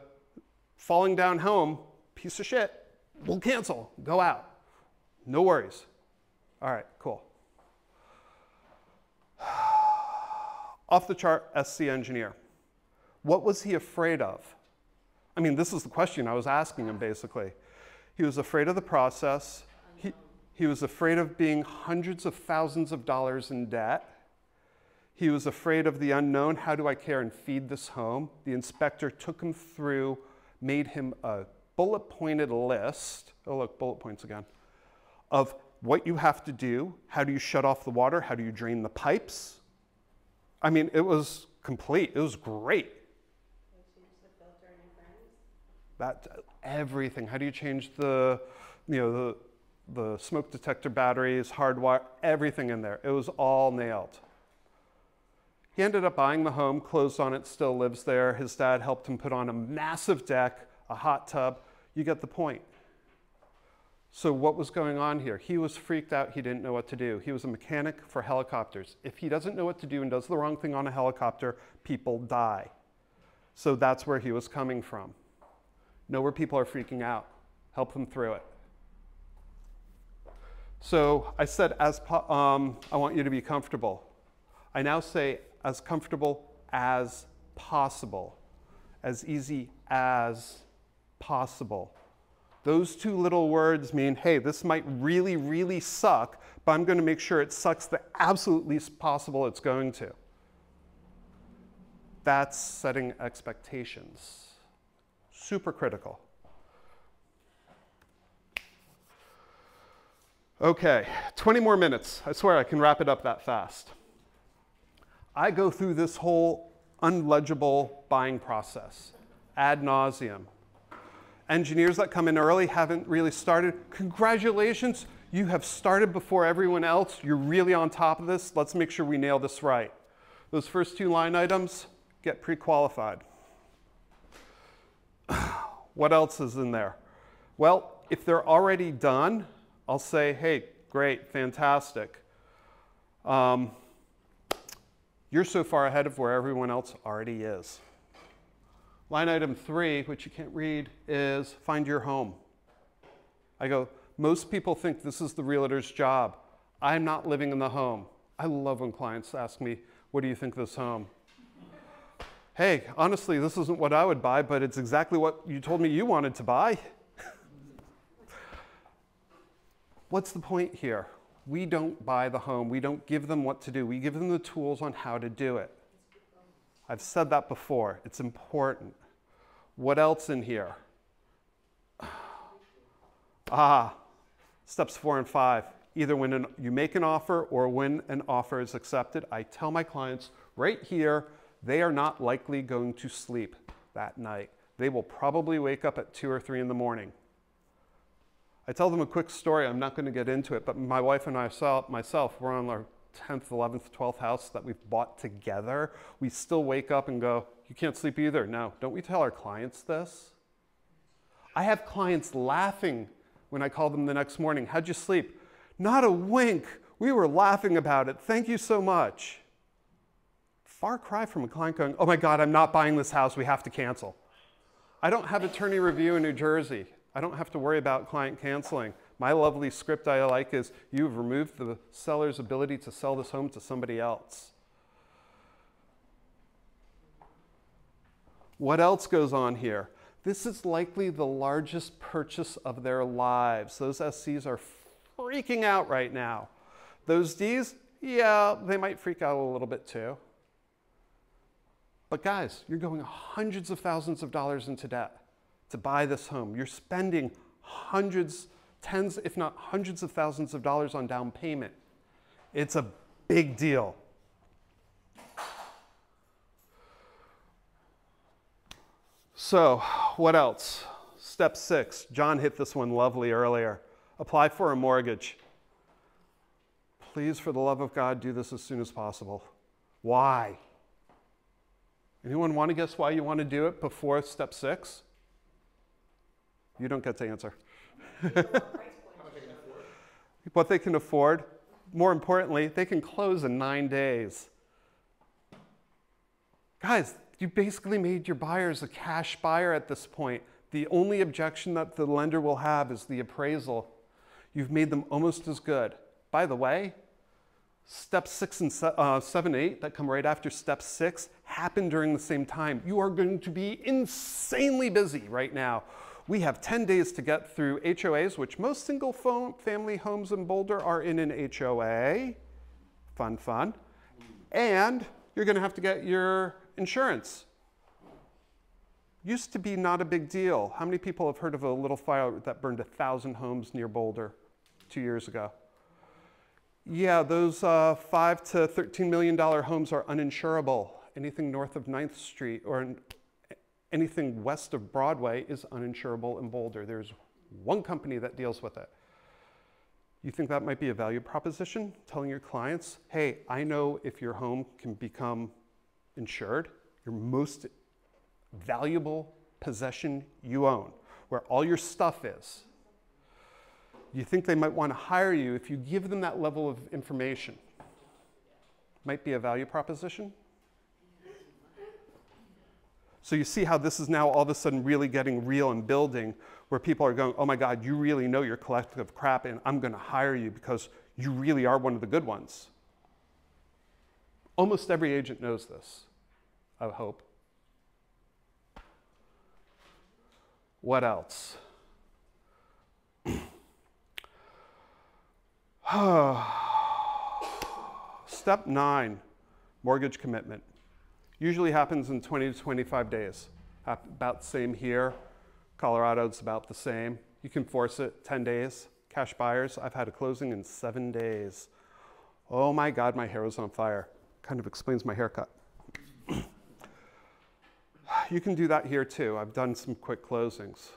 falling down home, piece of shit, we'll cancel, go out. No worries. All right, cool. Off the chart SC engineer. What was he afraid of? I mean, this is the question I was asking him basically. He was afraid of the process. He was afraid of being hundreds of thousands of dollars in debt. He was afraid of the unknown. How do I care and feed this home? The inspector took him through, made him a bullet-pointed list. Oh, look, bullet points again. Of what you have to do. How do you shut off the water? How do you drain the pipes? I mean, it was complete. It was great. That everything. How do you change the smoke detector batteries, hardwire, everything in there. It was all nailed. He ended up buying the home, closed on it, still lives there. His dad helped him put on a massive deck, a hot tub. You get the point. So what was going on here? He was freaked out. He didn't know what to do. He was a mechanic for helicopters. If he doesn't know what to do and does the wrong thing on a helicopter, people die. So that's where he was coming from. Know where people are freaking out. Help them through it. So I said, I want you to be comfortable. I now say as comfortable as possible, as easy as possible. Those two little words mean, hey, this might really, really suck, but I'm going to make sure it sucks the absolute least possible it's going to. That's setting expectations. Super critical. Okay, 20 more minutes. I swear I can wrap it up that fast. I go through this whole unlegible buying process ad nauseum. Engineers that come in early haven't really started. Congratulations, you have started before everyone else. You're really on top of this. Let's make sure we nail this right. Those first two line items, get pre-qualified. What else is in there? Well, if they're already done, I'll say, hey, great, fantastic. You're so far ahead of where everyone else already is. Line item 3, which you can't read, is find your home. I go, most people think this is the realtor's job. I'm not living in the home. I love when clients ask me, what do you think of this home? Hey, honestly, this isn't what I would buy, but it's exactly what you told me you wanted to buy. What's the point here? We don't buy the home. We don't give them what to do. We give them the tools on how to do it. I've said that before. It's important. What else in here? Steps 4 and 5. Either when you make an offer or when an offer is accepted, I tell my clients right here, they are not likely going to sleep that night. They will probably wake up at 2 or 3 in the morning. I tell them a quick story. I'm not going to get into it, but my wife and myself, we're on our 10th, 11th, 12th house that we've bought together. We still wake up and go, you can't sleep either. No, don't we tell our clients this? I have clients laughing when I call them the next morning. How'd you sleep? Not a wink. We were laughing about it. Thank you so much. Far cry from a client going, oh my God, I'm not buying this house. We have to cancel. I don't have attorney review in New Jersey. I don't have to worry about client canceling. My lovely script I like is, you've removed the seller's ability to sell this home to somebody else. What else goes on here? This is likely the largest purchase of their lives. Those SCs are freaking out right now. Those Ds, yeah, they might freak out a little bit too. But guys, you're going hundreds of thousands of dollars into debt to buy this home. You're spending hundreds, tens, if not hundreds of thousands of dollars on down payment. It's a big deal. So, what else? Step 6. John hit this one lovely earlier. Apply for a mortgage. Please, for the love of God, do this as soon as possible. Why? Anyone want to guess why you want to do it before step 6? You don't get to answer. What they can afford. More importantly, they can close in 9 days. Guys, you basically made your buyers a cash buyer at this point. The only objection that the lender will have is the appraisal. You've made them almost as good. By the way, step 6 and 7, 8 that come right after step 6 happen during the same time. You are going to be insanely busy right now. We have 10 days to get through HOAs, which most single family homes in Boulder are in an HOA. Fun, fun. And you're going to have to get your insurance. Used to be not a big deal. How many people have heard of a little fire that burned 1,000 homes near Boulder 2 years ago? Yeah, those $5 to $13 million homes are uninsurable. Anything north of 9th Street or anything west of Broadway is uninsurable in Boulder. There's one company that deals with it. You think that might be a value proposition? Telling your clients, hey, I know if your home can become insured, your most valuable possession you own, where all your stuff is. You think they might want to hire you if you give them that level of information? Might be a value proposition. So you see how this is now all of a sudden really getting real and building, where people are going, oh my God, you really know your collective crap and I'm going to hire you because you really are one of the good ones. Almost every agent knows this, I hope. What else? Step 9, mortgage commitment. Usually happens in 20 to 25 days. About the same here. Colorado, it's about the same. You can force it, 10 days. Cash buyers, I've had a closing in 7 days. Oh my God, my hair was on fire. Kind of explains my haircut. You can do that here too. I've done some quick closings.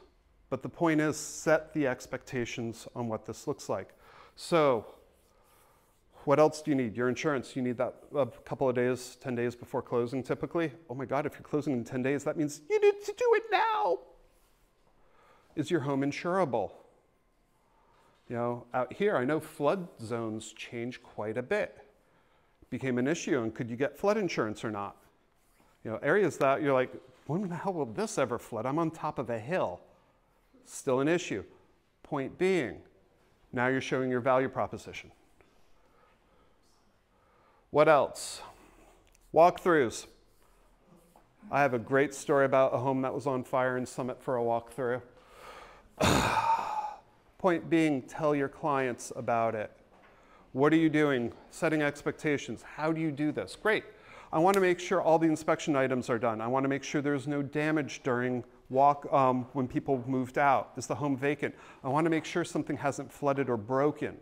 But the point is, set the expectations on what this looks like. So, what else do you need? Your insurance, you need that a couple of days, 10 days before closing typically. Oh my God, if you're closing in 10 days, that means you need to do it now. Is your home insurable? You know, out here, I know flood zones change quite a bit. became an issue, and could you get flood insurance or not? You know, areas that you're like, when the hell will this ever flood? I'm on top of a hill. Still an issue. Point being, now you're showing your value proposition. What else? Walkthroughs. I have a great story about a home that was on fire in Summit for a walkthrough. Point being, tell your clients about it. What are you doing? Setting expectations. How do you do this? Great. I want to make sure all the inspection items are done. I want to make sure there's no damage during when people moved out. Is the home vacant? I want to make sure something hasn't flooded or broken.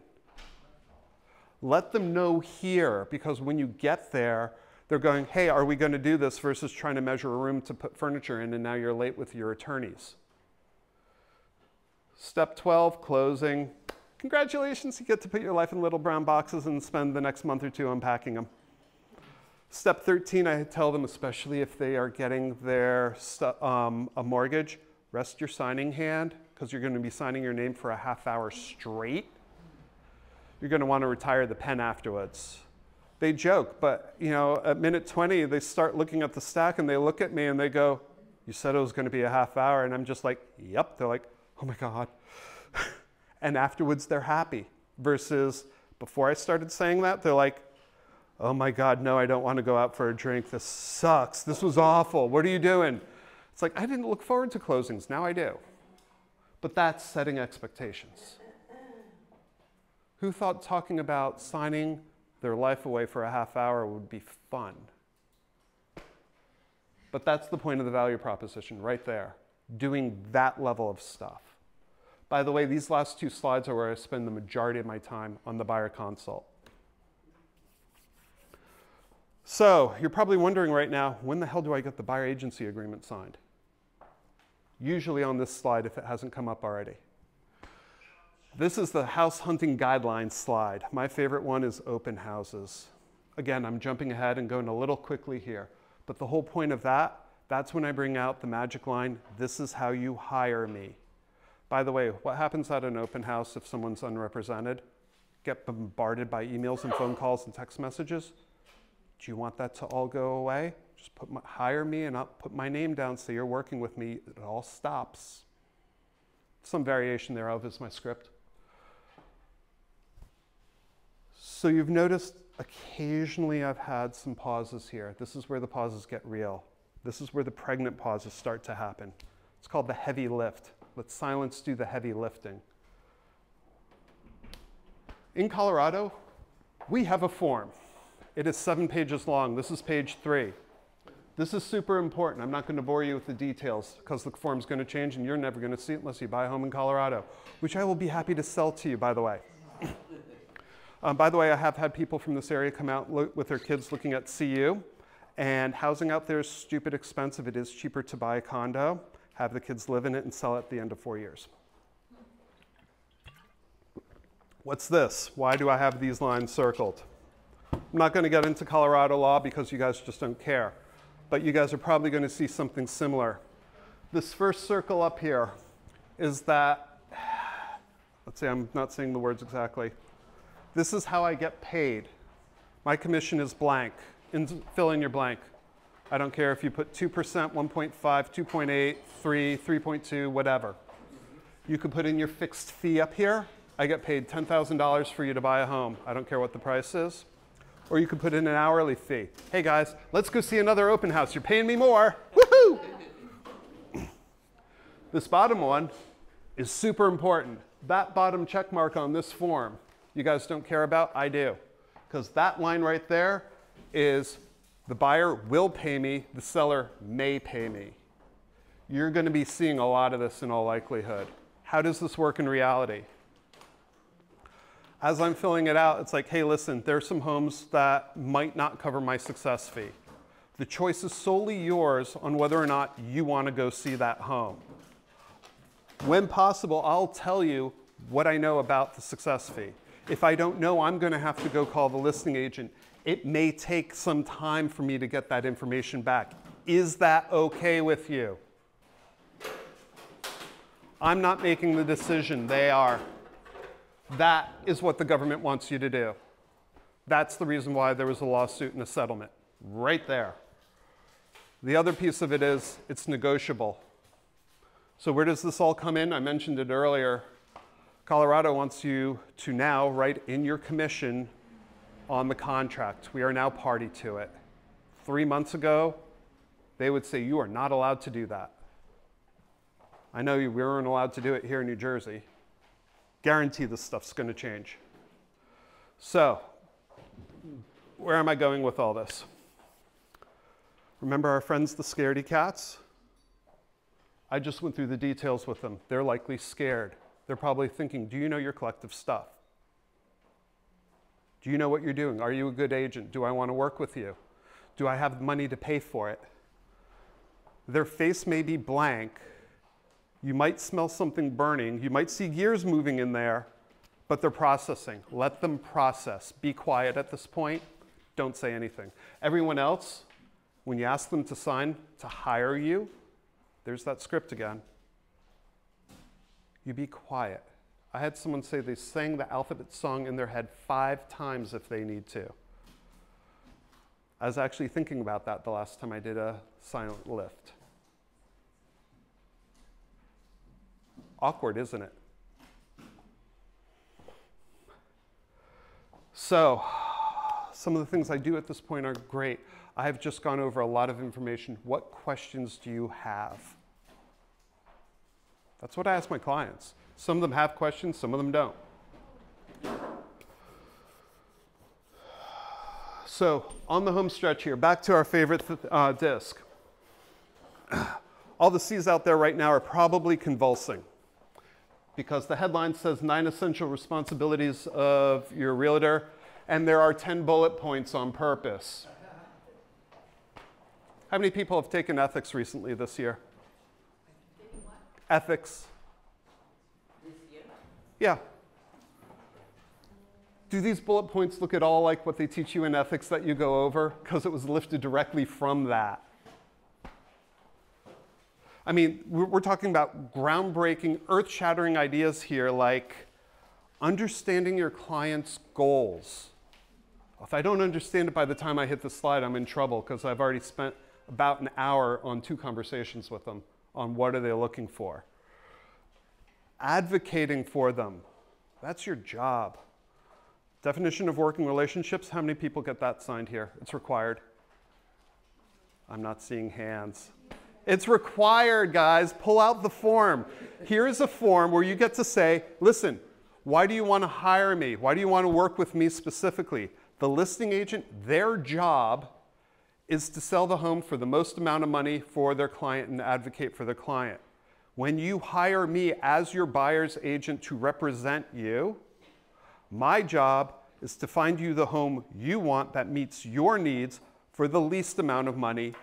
Let them know here, because when you get there, they're going, hey, are we going to do this, versus trying to measure a room to put furniture in, and now you're late with your attorneys. Step 12, closing. Congratulations, you get to put your life in little brown boxes and spend the next month or two unpacking them. Step 13, I tell them, especially if they are getting their a mortgage, rest your signing hand, because you're going to be signing your name for a half hour straight. You're going to want to retire the pen afterwards. They joke, but you know, at minute 20, they start looking at the stack and they look at me and they go, you said it was going to be a half hour. And I'm just like, yep. They're like, oh my God. And afterwards, they're happy. Versus before I started saying that, they're like, oh my God, no, I don't want to go out for a drink. This sucks. This was awful. What are you doing? It's like, I didn't look forward to closings. Now I do. But that's setting expectations. Who thought talking about signing their life away for a half hour would be fun? But that's the point of the value proposition right there, doing that level of stuff. By the way, these last two slides are where I spend the majority of my time on the buyer consult. So you're probably wondering right now, when the hell do I get the buyer agency agreement signed? Usually on this slide, if it hasn't come up already. This is the house hunting guidelines slide. My favorite one is open houses. Again, I'm jumping ahead and going a little quickly here. But the whole point of that, that's when I bring out the magic line, this is how you hire me. By the way, what happens at an open house if someone's unrepresented? Get bombarded by emails and phone calls and text messages? Do you want that to all go away? Just hire me and I'll put my name down so you're working with me. It all stops. Some variation thereof is my script. So you've noticed occasionally I've had some pauses here. This is where the pauses get real. This is where the pregnant pauses start to happen. It's called the heavy lift. Let silence do the heavy lifting. In Colorado, we have a form. It is 7 pages long. This is page 3. This is super important. I'm not going to bore you with the details because the form's going to change and you're never going to see it unless you buy a home in Colorado, which I will be happy to sell to you, by the way. By the way, I have had people from this area come out with their kids looking at CU, and housing out there is stupid expensive. It is cheaper to buy a condo, have the kids live in it, and sell it at the end of 4 years. What's this? Why do I have these lines circled? I'm not going to get into Colorado law because you guys just don't care, but you guys are probably going to see something similar. This first circle up here is that, let's see, I'm not saying the words exactly. This is how I get paid. My commission is blank. Fill in your blank. I don't care if you put 2%, 1.5, 2.8, 3, 3.2, whatever. You could put in your fixed fee up here. I get paid $10,000 for you to buy a home. I don't care what the price is. Or you could put in an hourly fee. Hey guys, let's go see another open house. You're paying me more. Woohoo! This bottom one is super important. That bottom check mark on this form, you guys don't care about? I do. Because that line right there is the buyer will pay me, the seller may pay me. You're going to be seeing a lot of this in all likelihood. How does this work in reality? As I'm filling it out, it's like, hey, listen, there's some homes that might not cover my success fee. The choice is solely yours on whether or not you want to go see that home. When possible, I'll tell you what I know about the success fee. If I don't know, I'm going to have to go call the listing agent. It may take some time for me to get that information back. Is that okay with you? I'm not making the decision. They are. That is what the government wants you to do. That's the reason why there was a lawsuit and a settlement, right there. The other piece of it is it's negotiable. So where does this all come in? I mentioned it earlier. Colorado wants you to now write in your commission on the contract. We are now party to it. 3 months ago, they would say you are not allowed to do that. I know we weren't allowed to do it here in New Jersey. Guarantee this stuff's going to change. So, where am I going with all this? Remember our friends, the scaredy cats? I just went through the details with them. They're likely scared. They're probably thinking, do you know your collective stuff? Do you know what you're doing? Are you a good agent? Do I want to work with you? Do I have money to pay for it? Their face may be blank. You might smell something burning. You might see gears moving in there, but they're processing. Let them process. Be quiet at this point. Don't say anything. Everyone else, when you ask them to sign to hire you, there's that script again. You be quiet. I had someone say they sang the alphabet song in their head 5 times if they need to. I was actually thinking about that the last time I did a silent lift. Awkward, isn't it? So, some of the things I do at this point are great. I have just gone over a lot of information. What questions do you have? That's what I ask my clients. Some of them have questions, some of them don't. So, on the home stretch here, back to our favorite disc. All the C's out there right now are probably convulsing because the headline says 9 essential responsibilities of your realtor, and there are 10 bullet points on purpose. How many people have taken ethics recently this year? Ethics. This year? Yeah. Do these bullet points look at all like what they teach you in ethics that you go over? Because it was lifted directly from that. I mean, we're talking about groundbreaking, earth-shattering ideas here like understanding your client's goals. If I don't understand it by the time I hit the slide, I'm in trouble because I've already spent about an hour on 2 conversations with them on what are they looking for. Advocating for them. That's your job. Definition of working relationships. How many people get that signed here? It's required. I'm not seeing hands. It's required, guys. Pull out the form. Here is a form where you get to say, listen, why do you want to hire me? Why do you want to work with me specifically? The listing agent, their job is to sell the home for the most amount of money for their client and advocate for their client. When you hire me as your buyer's agent to represent you, my job is to find you the home you want that meets your needs for the least amount of money,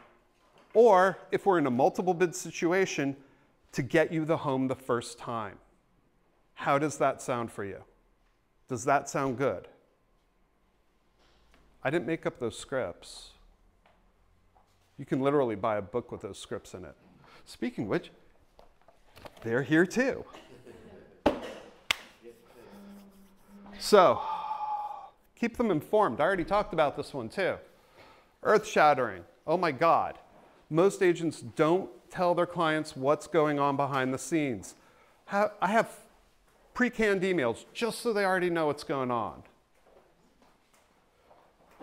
or if we're in a multiple bid situation, to get you the home the first time. How does that sound for you? Does that sound good? I didn't make up those scripts. You can literally buy a book with those scripts in it. Speaking of which, they're here too. So, keep them informed. I already talked about this one too. Earth-shattering. Oh my God. Most agents don't tell their clients what's going on behind the scenes. I have pre-canned emails just so they already know what's going on.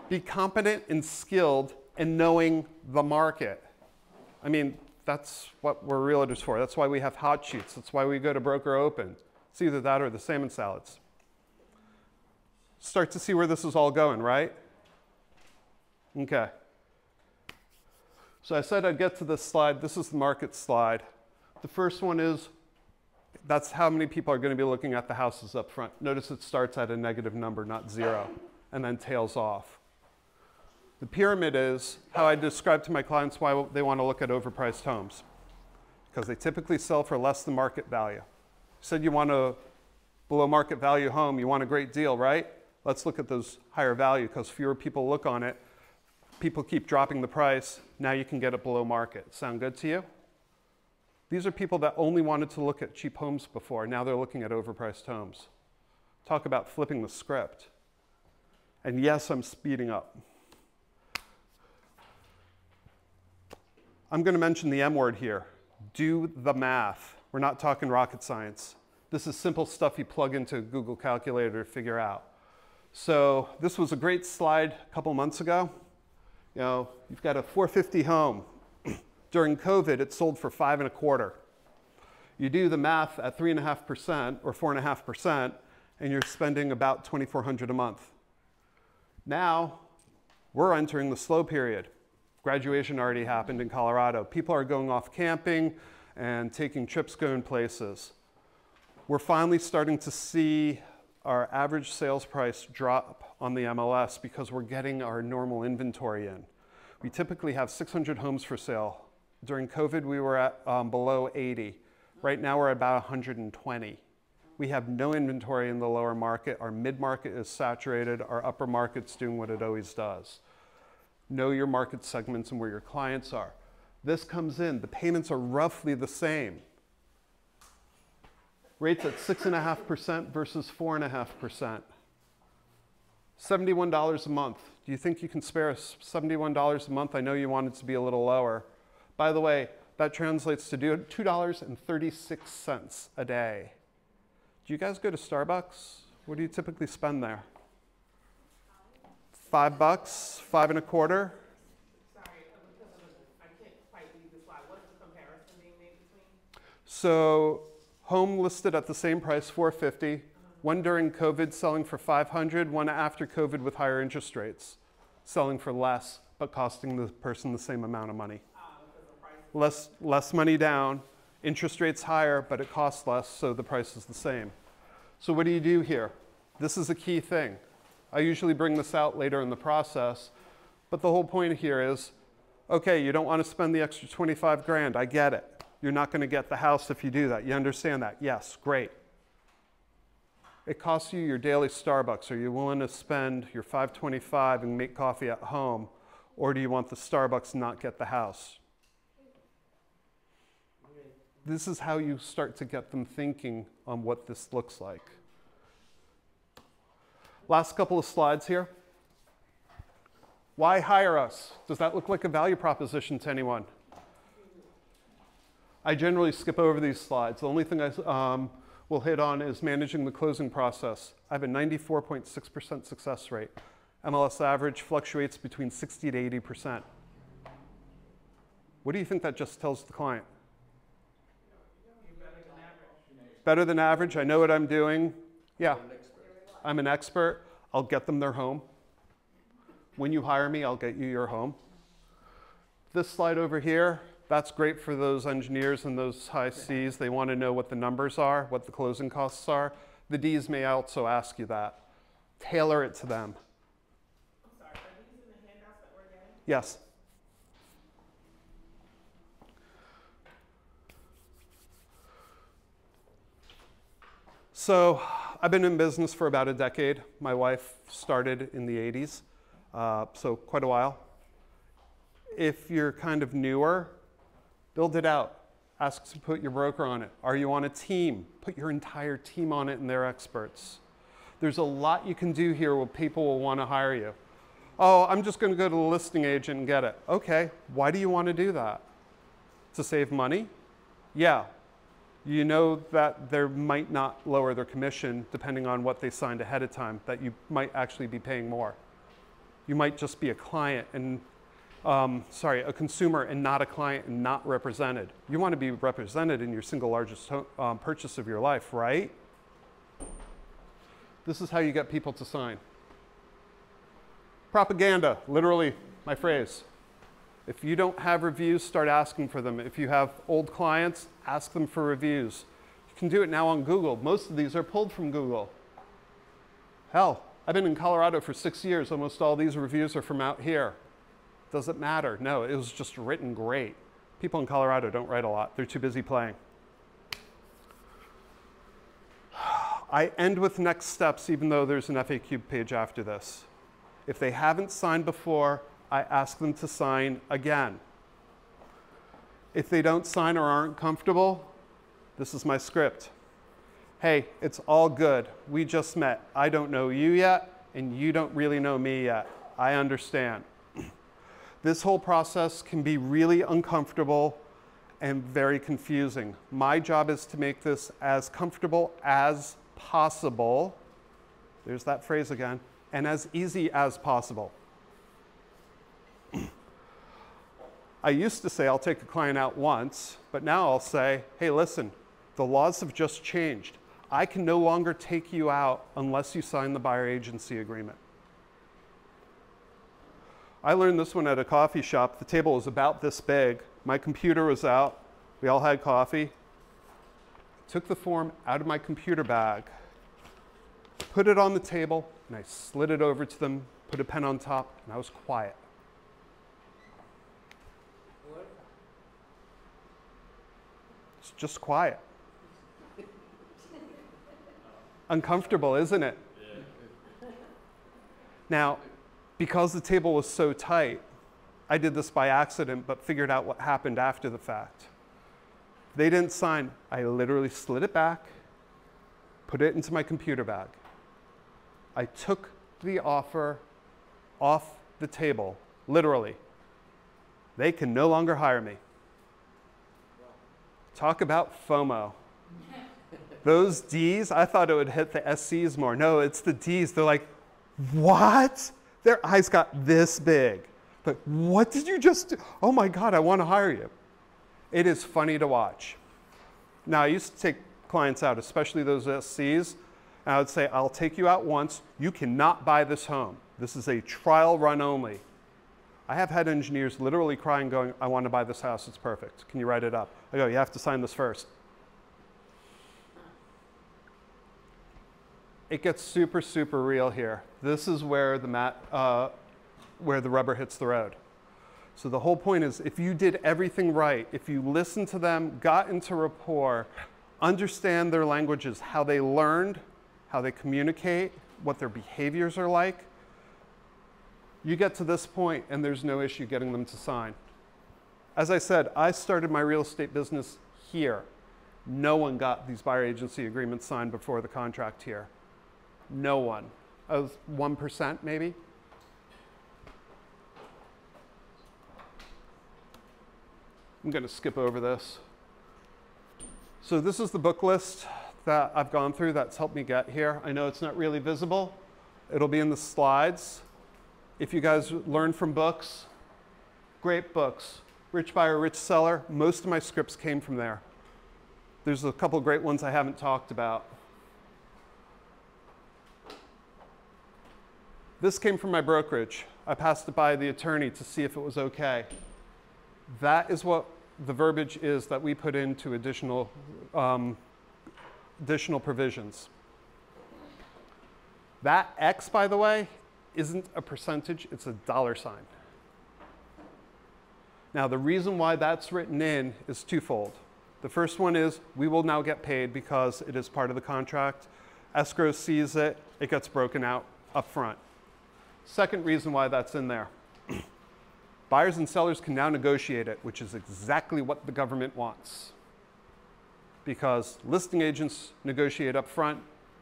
Be competent and skilled in knowing the market. I mean, that's what we're realtors for. That's why we have hot sheets. That's why we go to Broker Open. It's either that or the salmon salads. Start to see where this is all going, right? Okay. So I said I'd get to this slide. This is the market slide. The first one is, that's how many people are going to be looking at the houses up front. Notice it starts at a negative number, not 0, and then tails off. The pyramid is how I describe to my clients why they want to look at overpriced homes. Because they typically sell for less than market value. You said you want a below market value home, you want a great deal, right? Let's look at those higher value because fewer people look on it. People keep dropping the price. Now you can get it below market. Sound good to you? These are people that only wanted to look at cheap homes before. Now they're looking at overpriced homes. Talk about flipping the script. And yes, I'm speeding up. I'm going to mention the M word here. Do the math. We're not talking rocket science. This is simple stuff you plug into a Google calculator to figure out. So this was a great slide a couple months ago. You know, you've got a 450 home. During COVID, it sold for 5.25. You do the math at 3.5% or 4.5%, and you're spending about $2,400 a month. Now, we're entering the slow period. Graduation already happened in Colorado. People are going off camping and taking trips, going places. We're finally starting to see our average sales price drop on the MLS because we're getting our normal inventory in. We typically have 600 homes for sale. During COVID, we were at below 80. Right now, we're at about 120. We have no inventory in the lower market. Our mid-market is saturated. Our upper market's doing what it always does. Know your market segments and where your clients are. This comes in. The payments are roughly the same. Rates at 6.5% versus 4.5%. $71 a month. Do you think you can spare us $71 a month? I know you want it to be a little lower. By the way, that translates to $2.36 a day. Do you guys go to Starbucks? What do you typically spend there? $5, $5.25? Sorry, I can't quite read this slide. What is the comparison being made between? So, home listed at the same price, $450. One during COVID selling for $500. One after COVID with higher interest rates, selling for less, but costing the person the same amount of money. Less money down, interest rates higher, but it costs less, so the price is the same. So what do you do here? This is a key thing. I usually bring this out later in the process, but the whole point here is, okay, you don't want to spend the extra 25 grand, I get it. You're not going to get the house if you do that. You understand that? Yes, great. It costs you your daily Starbucks. Are you willing to spend your $5.25 and make coffee at home, or do you want the Starbucks and not get the house? This is how you start to get them thinking on what this looks like. Last couple of slides here. Why hire us? Does that look like a value proposition to anyone? I generally skip over these slides. The only thing I will hit on is managing the closing process. I have a 94.6% success rate. MLS average fluctuates between 60 to 80%. What do you think that just tells the client? Better than average. I know what I'm doing. Yeah, I'm an expert. I'll get them their home. When you hire me, I'll get you your home. This slide over here, that's great for those engineers and those high Cs. They want to know what the numbers are, what the closing costs are. The Ds may also ask you that. Tailor it to them. I'm sorry, are these in the handouts that we're getting? Yes. So I've been in business for about a decade. My wife started in the 80s, so quite a while. If you're kind of newer, build it out. Ask to put your broker on it. Are you on a team? Put your entire team on it and they're experts. There's a lot you can do here where people will want to hire you. Oh, I'm just going to go to the listing agent and get it. Okay, why do you want to do that? To save money? Yeah. You know that they might not lower their commission depending on what they signed ahead of time, that you might actually be paying more. You might just be a client and, a consumer and not a client and not represented. You want to be represented in your single largest purchase of your life, right? This is how you get people to sign. Propaganda, literally my phrase. If you don't have reviews, start asking for them. If you have old clients, ask them for reviews. You can do it now on Google. Most of these are pulled from Google. Hell, I've been in Colorado for 6 years. Almost all these reviews are from out here. Does it matter? No, it was just written great. People in Colorado don't write a lot. They're too busy playing. I end with next steps, even though there's an FAQ page after this. If they haven't signed before, I ask them to sign again. If they don't sign or aren't comfortable, this is my script. Hey, it's all good. We just met. I don't know you yet, and you don't really know me yet. I understand. This whole process can be really uncomfortable and very confusing. My job is to make this as comfortable as possible. There's that phrase again. And as easy as possible. I used to say I'll take a client out once, but now I'll say, hey, listen, the laws have just changed. I can no longer take you out unless you sign the buyer agency agreement. I learned this one at a coffee shop. The table was about this big. My computer was out. We all had coffee. Took the form out of my computer bag, put it on the table, and I slid it over to them, put a pen on top, and I was quiet. What? It's just quiet. Uncomfortable, isn't it? Yeah. Now, because the table was so tight, I did this by accident, but figured out what happened after the fact. They didn't sign. I literally slid it back, put it into my computer bag. I took the offer off the table, literally. They can no longer hire me. Talk about FOMO. Those Ds, I thought it would hit the SCs more. No, it's the Ds. They're like, what? Their eyes got this big. But what did you just do? Oh my God, I want to hire you. It is funny to watch. Now, I used to take clients out, especially those SCs, and I would say, I'll take you out once. You cannot buy this home. This is a trial run only. I have had engineers literally crying, going, I want to buy this house. It's perfect. Can you write it up? I go, you have to sign this first. It gets super, super real here. This is where the rubber hits the road. So the whole point is, if you did everything right, if you listened to them, got into rapport, understand their languages, how they learned, how they communicate, what their behaviors are like, you get to this point and there's no issue getting them to sign. As I said, I started my real estate business here. No one got these buyer agency agreements signed before the contract here. No one. I was 1% maybe. I'm going to skip over this. So this is the book list that I've gone through that's helped me get here. I know it's not really visible. It'll be in the slides. If you guys learn from books, great books. Rich Buyer, Rich Seller, most of my scripts came from there. There's a couple great ones I haven't talked about. This came from my brokerage. I passed it by the attorney to see if it was okay. That is what the verbiage is that we put into additional provisions. That X, by the way, isn't a percentage, it's a $sign. Now, the reason why that's written in is twofold. The first one is we will now get paid because it is part of the contract. Escrow sees it, it gets broken out up front. Second reason why that's in there. Buyers and sellers can now negotiate it, which is exactly what the government wants. Because listing agents negotiate up front,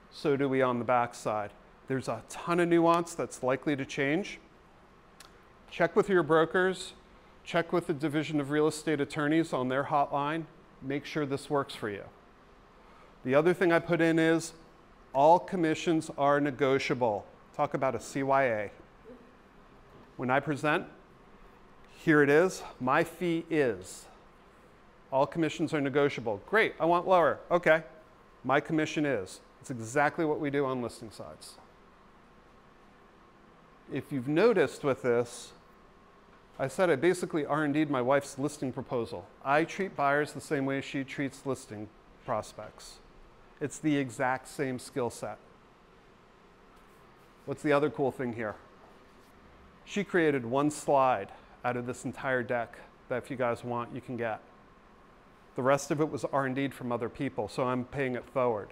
so do we on the back side. There's a ton of nuance that's likely to change. Check with your brokers, check with the Division of Real Estate Attorneys on their hotline, make sure this works for you. The other thing I put in is all commissions are negotiable. Talk about a CYA. When I present, here it is, my fee is. All commissions are negotiable. Great, I want lower. Okay, my commission is. It's exactly what we do on listing sites. If you've noticed with this, I said I basically R&D'd my wife's listing proposal. I treat buyers the same way she treats listing prospects. It's the exact same skill set. What's the other cool thing here? She created one slide out of this entire deck that if you guys want, you can get. The rest of it was R&D'd from other people, so I'm paying it forward.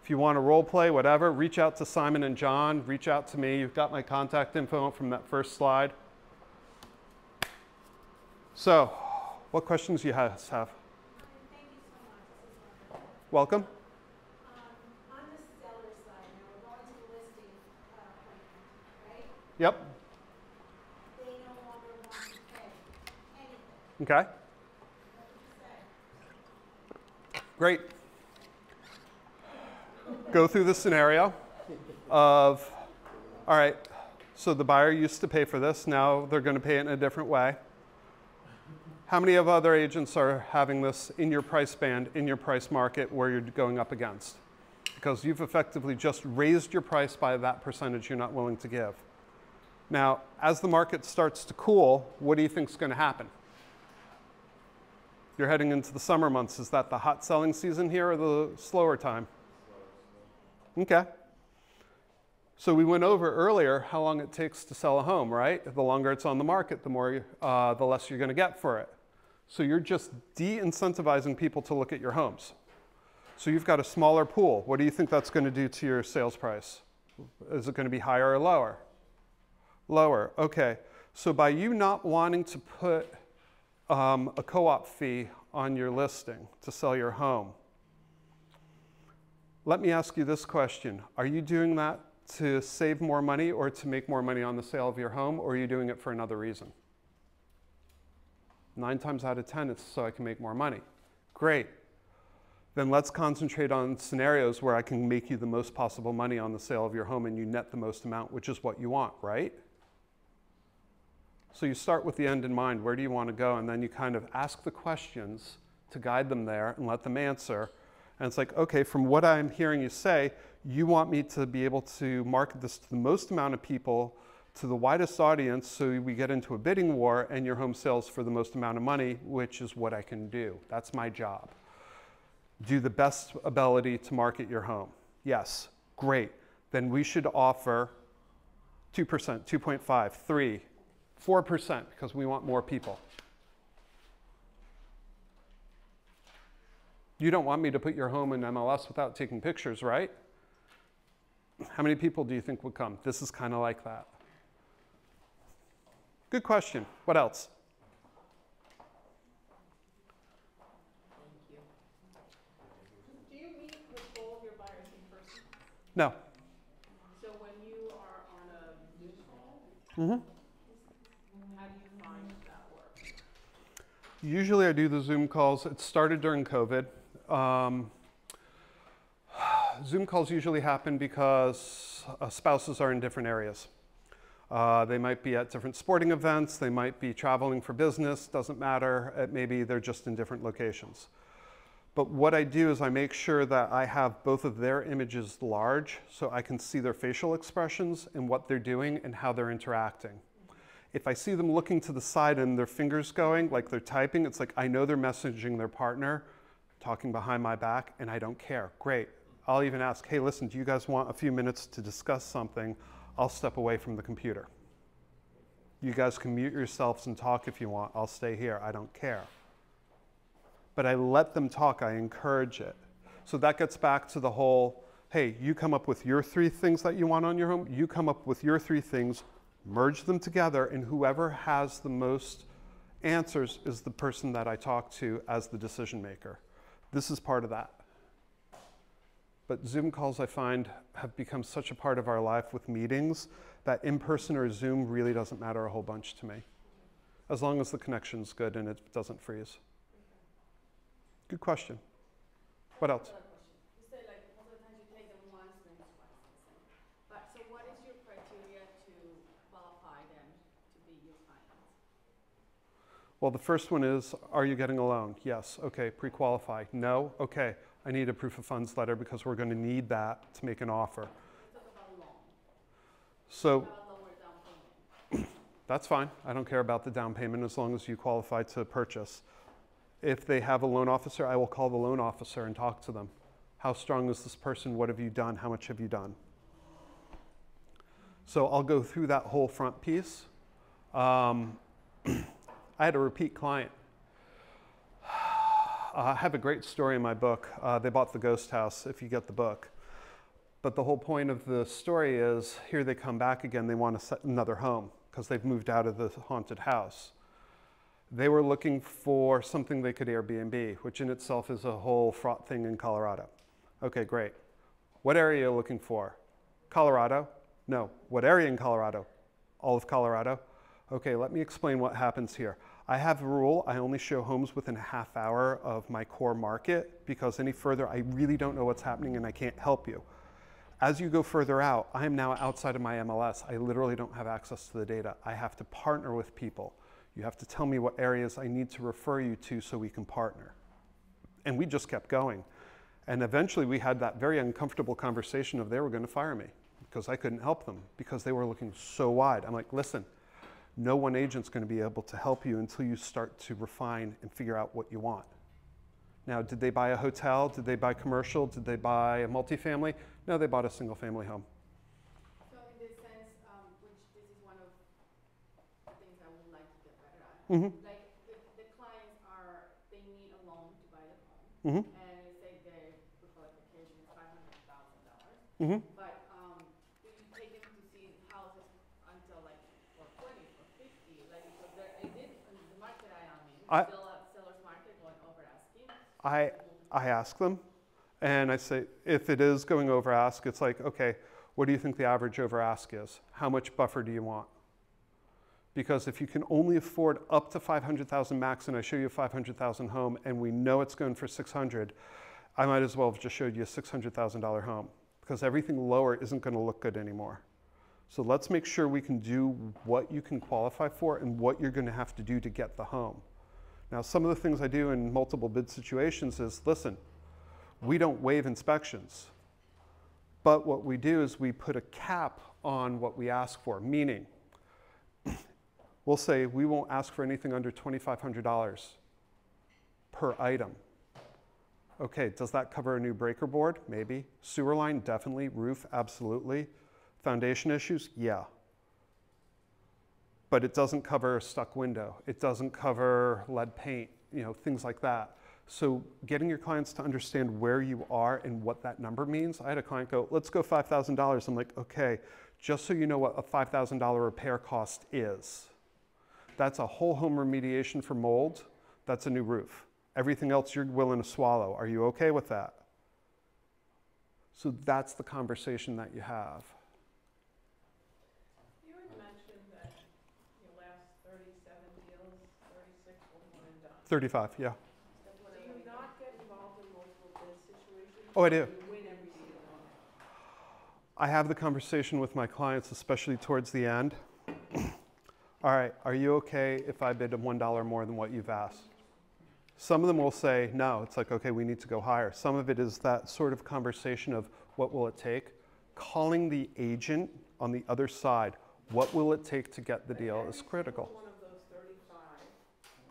If you want to role play, whatever, reach out to Simon and John, reach out to me. You've got my contact info from that first slide. So, what questions do you guys have? Thank you so much. This is wonderful. Welcome. On the seller side, now we're going to the listing, Yep. They no longer want to pay anything. Okay. What do you say? Great. Go through the scenario of, all right, so the buyer used to pay for this. Now they're going to pay it in a different way. How many of other agents are having this in your price band, in your price market where you're going up against? Because you've effectively just raised your price by that percentage you're not willing to give. Now, as the market starts to cool, what do you think is going to happen? You're heading into the summer months. Is that the hot selling season here or the slower time? Okay. So we went over earlier how long it takes to sell a home, right? The longer it's on the market, the less you're going to get for it. So you're just de-incentivizing people to look at your homes. So you've got a smaller pool. What do you think that's going to do to your sales price? Is it going to be higher or lower? Lower. Okay. So by you not wanting to put a co-op fee on your listing to sell your home, let me ask you this question. Are you doing that to save more money or to make more money on the sale of your home, or are you doing it for another reason? 9 times out of 10, it's so I can make more money. Great. Then let's concentrate on scenarios where I can make you the most possible money on the sale of your home and you net the most amount, which is what you want, right? So you start with the end in mind. Where do you want to go? And then you kind of ask the questions to guide them there and let them answer. And it's like, okay, from what I'm hearing you say, you want me to be able to market this to the most amount of people, to the widest audience, so we get into a bidding war and your home sells for the most amount of money, which is what I can do. That's my job. Do the best ability to market your home. Yes, great. Then we should offer 2%, 2.5, 3, 4% because we want more people. You don't want me to put your home in MLS without taking pictures, right? How many people do you think would come? This is kind of like that. Good question. What else? Do you meet with all of your buyers in person? No. So when you are on a Zoom call, how do you find that works? Usually I do the Zoom calls. It started during COVID. Zoom calls usually happen because spouses are in different areas. They might be at different sporting events. They might be traveling for business. Doesn't matter. Maybe they're just in different locations. But what I do is I make sure that I have both of their images large so I can see their facial expressions and what they're doing and how they're interacting. If I see them looking to the side and their fingers going, like they're typing, it's like I know they're messaging their partner, talking behind my back, and I don't care. Great. I'll even ask, hey, listen, do you guys want a few minutes to discuss something? I'll step away from the computer. You guys can mute yourselves and talk if you want. I'll stay here. I don't care. But I let them talk. I encourage it. So that gets back to the whole, hey, you come up with your 3 things that you want on your home. You come up with your 3 things, merge them together, and whoever has the most answers is the person that I talk to as the decision maker. This is part of that. But Zoom calls, I find, have become such a part of our life with meetings that in-person or Zoom really doesn't matter a whole bunch to me, as long as the connection's good and it doesn't freeze. Good question. What else? You say like most of the time you take them once, then twice. But so what is your criteria to qualify them to be your clients? Well, the first one is, are you getting a loan? Yes. Okay. Pre-qualify. No. Okay. I need a proof of funds letter because we're going to need that to make an offer. Let's talk about loan. So About lower down payment. that's fine. I don't care about the down payment as long as you qualify to purchase. If they have a loan officer, I will call the loan officer and talk to them. How strong is this person? What have you done? How much have you done? So I'll go through that whole front piece. I had a repeat client. I have a great story in my book. They bought the ghost house, if you get the book. But the whole point of the story is, here they come back again. They want to set another home because they've moved out of the haunted house. They were looking for something they could Airbnb, which in itself is a whole fraught thing in Colorado. Okay, great. What area are you looking for? Colorado? No. What area in Colorado? All of Colorado? Okay, let me explain what happens here. I have a rule, I only show homes within a half hour of my core market because any further, I really don't know what's happening and I can't help you. As you go further out, I am now outside of my MLS. I literally don't have access to the data. I have to partner with people. You have to tell me what areas I need to refer you to so we can partner. And we just kept going. And eventually we had that very uncomfortable conversation of they were going to fire me because I couldn't help them because they were looking so wide. I'm like, listen, no one agent's going to be able to help you until you start to refine and figure out what you want. Now, did they buy a hotel? Did they buy commercial? Did they buy a multifamily? No, they bought a single family home. So in this sense, which this is one of the things I would like to get better at. Like the clients are, they need a loan to buy the home. And they say their qualification is $500,000. But do you take them to see houses until like for 20, for 50? Like because there, it did in the market I am in, still a seller's market going over asking. I ask them. And I say, if it is going over ask, it's like, okay, what do you think the average over ask is? How much buffer do you want? Because if you can only afford up to 500,000 max and I show you a 500,000 home and we know it's going for 600, I might as well have just showed you a $600,000 home because everything lower isn't going to look good anymore. So let's make sure we can do what you can qualify for and what you're going to have to do to get the home. Now, some of the things I do in multiple bid situations is, listen, we don't waive inspections, but what we do is we put a cap on what we ask for, meaning we'll say we won't ask for anything under $2,500 per item. Okay, does that cover a new breaker board? Maybe. Sewer line? Definitely. Roof? Absolutely. Foundation issues? Yeah. But it doesn't cover a stuck window. It doesn't cover lead paint, you know, things like that. So getting your clients to understand where you are and what that number means. I had a client go, let's go $5,000. I'm like, okay, just so you know what a $5,000 repair cost is. That's a whole home remediation for mold. That's a new roof. Everything else you're willing to swallow. Are you okay with that? So that's the conversation that you have. You had mentioned that your last 37 deals, 36 were one and done. 35, yeah. Do you not get involved in multiple bid situations? Oh, I do. You win every single one. I have the conversation with my clients, especially towards the end. All right, are you okay if I bid $1 more than what you've asked? Some of them will say, no, it's like, okay, we need to go higher. Some of it is that sort of conversation of what will it take? Calling the agent on the other side, what will it take to get the deal is critical. One of those 35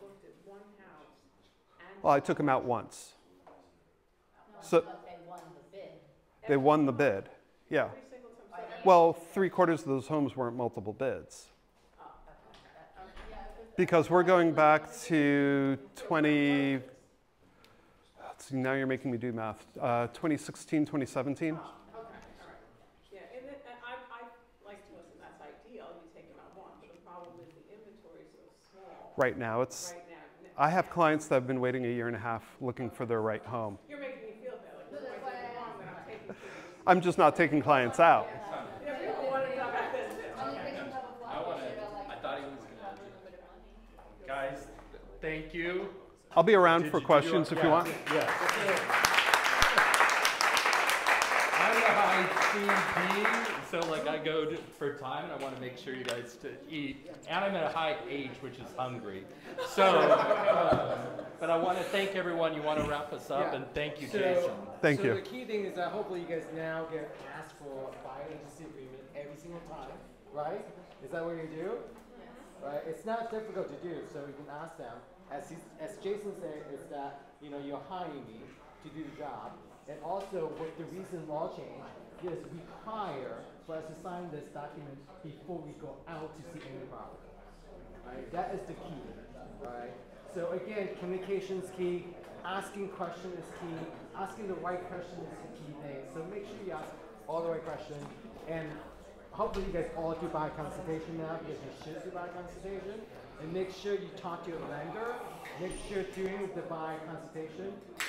looked at one house and Well, I took them out once. No, So but they won the bid. they won the bid, yeah. every single time. So Well, 3/4 of those homes weren't multiple bids. Because we're going back to 20, let's see, now you're making me do math, 2016, 2017. Okay, all right. Yeah, and I like to listen, that's ideal, you take them out one, but the problem is the inventory is so small. Right now, it's, Right now. I have clients that have been waiting 1.5 years looking for their right home. You're making me feel bad, like, this might take long, that I'm taking things. I'm just not taking clients out. Yeah, people want to talk about this too. Okay. I thought he was gonna. Guys, thank you. I'll be around for questions if you want. Yes. I'm the high CP, so like I go for time and I want to make sure you guys to eat. And I'm at a high age, which is hungry. So, but I want to thank everyone. You want to wrap us up, and thank you, Jason. Thank you. So the key thing is that hopefully you guys now get asked for a buyer agency agreement every single time, right? Is that what you do? Right? It's not difficult to do, so you can ask them. As Jason said, is that you're hiring me to do the job, and also with the recent law change, it is required for us to sign this document before we go out to see any property. Right? That is the key. Right? So again, communication is key. Asking question is key. Asking the right question is the key thing. So make sure you ask all the right questions. And hopefully you guys all do buy consultation now because you should do buy consultation. And make sure you talk to your lender. Make sure during the buy consultation,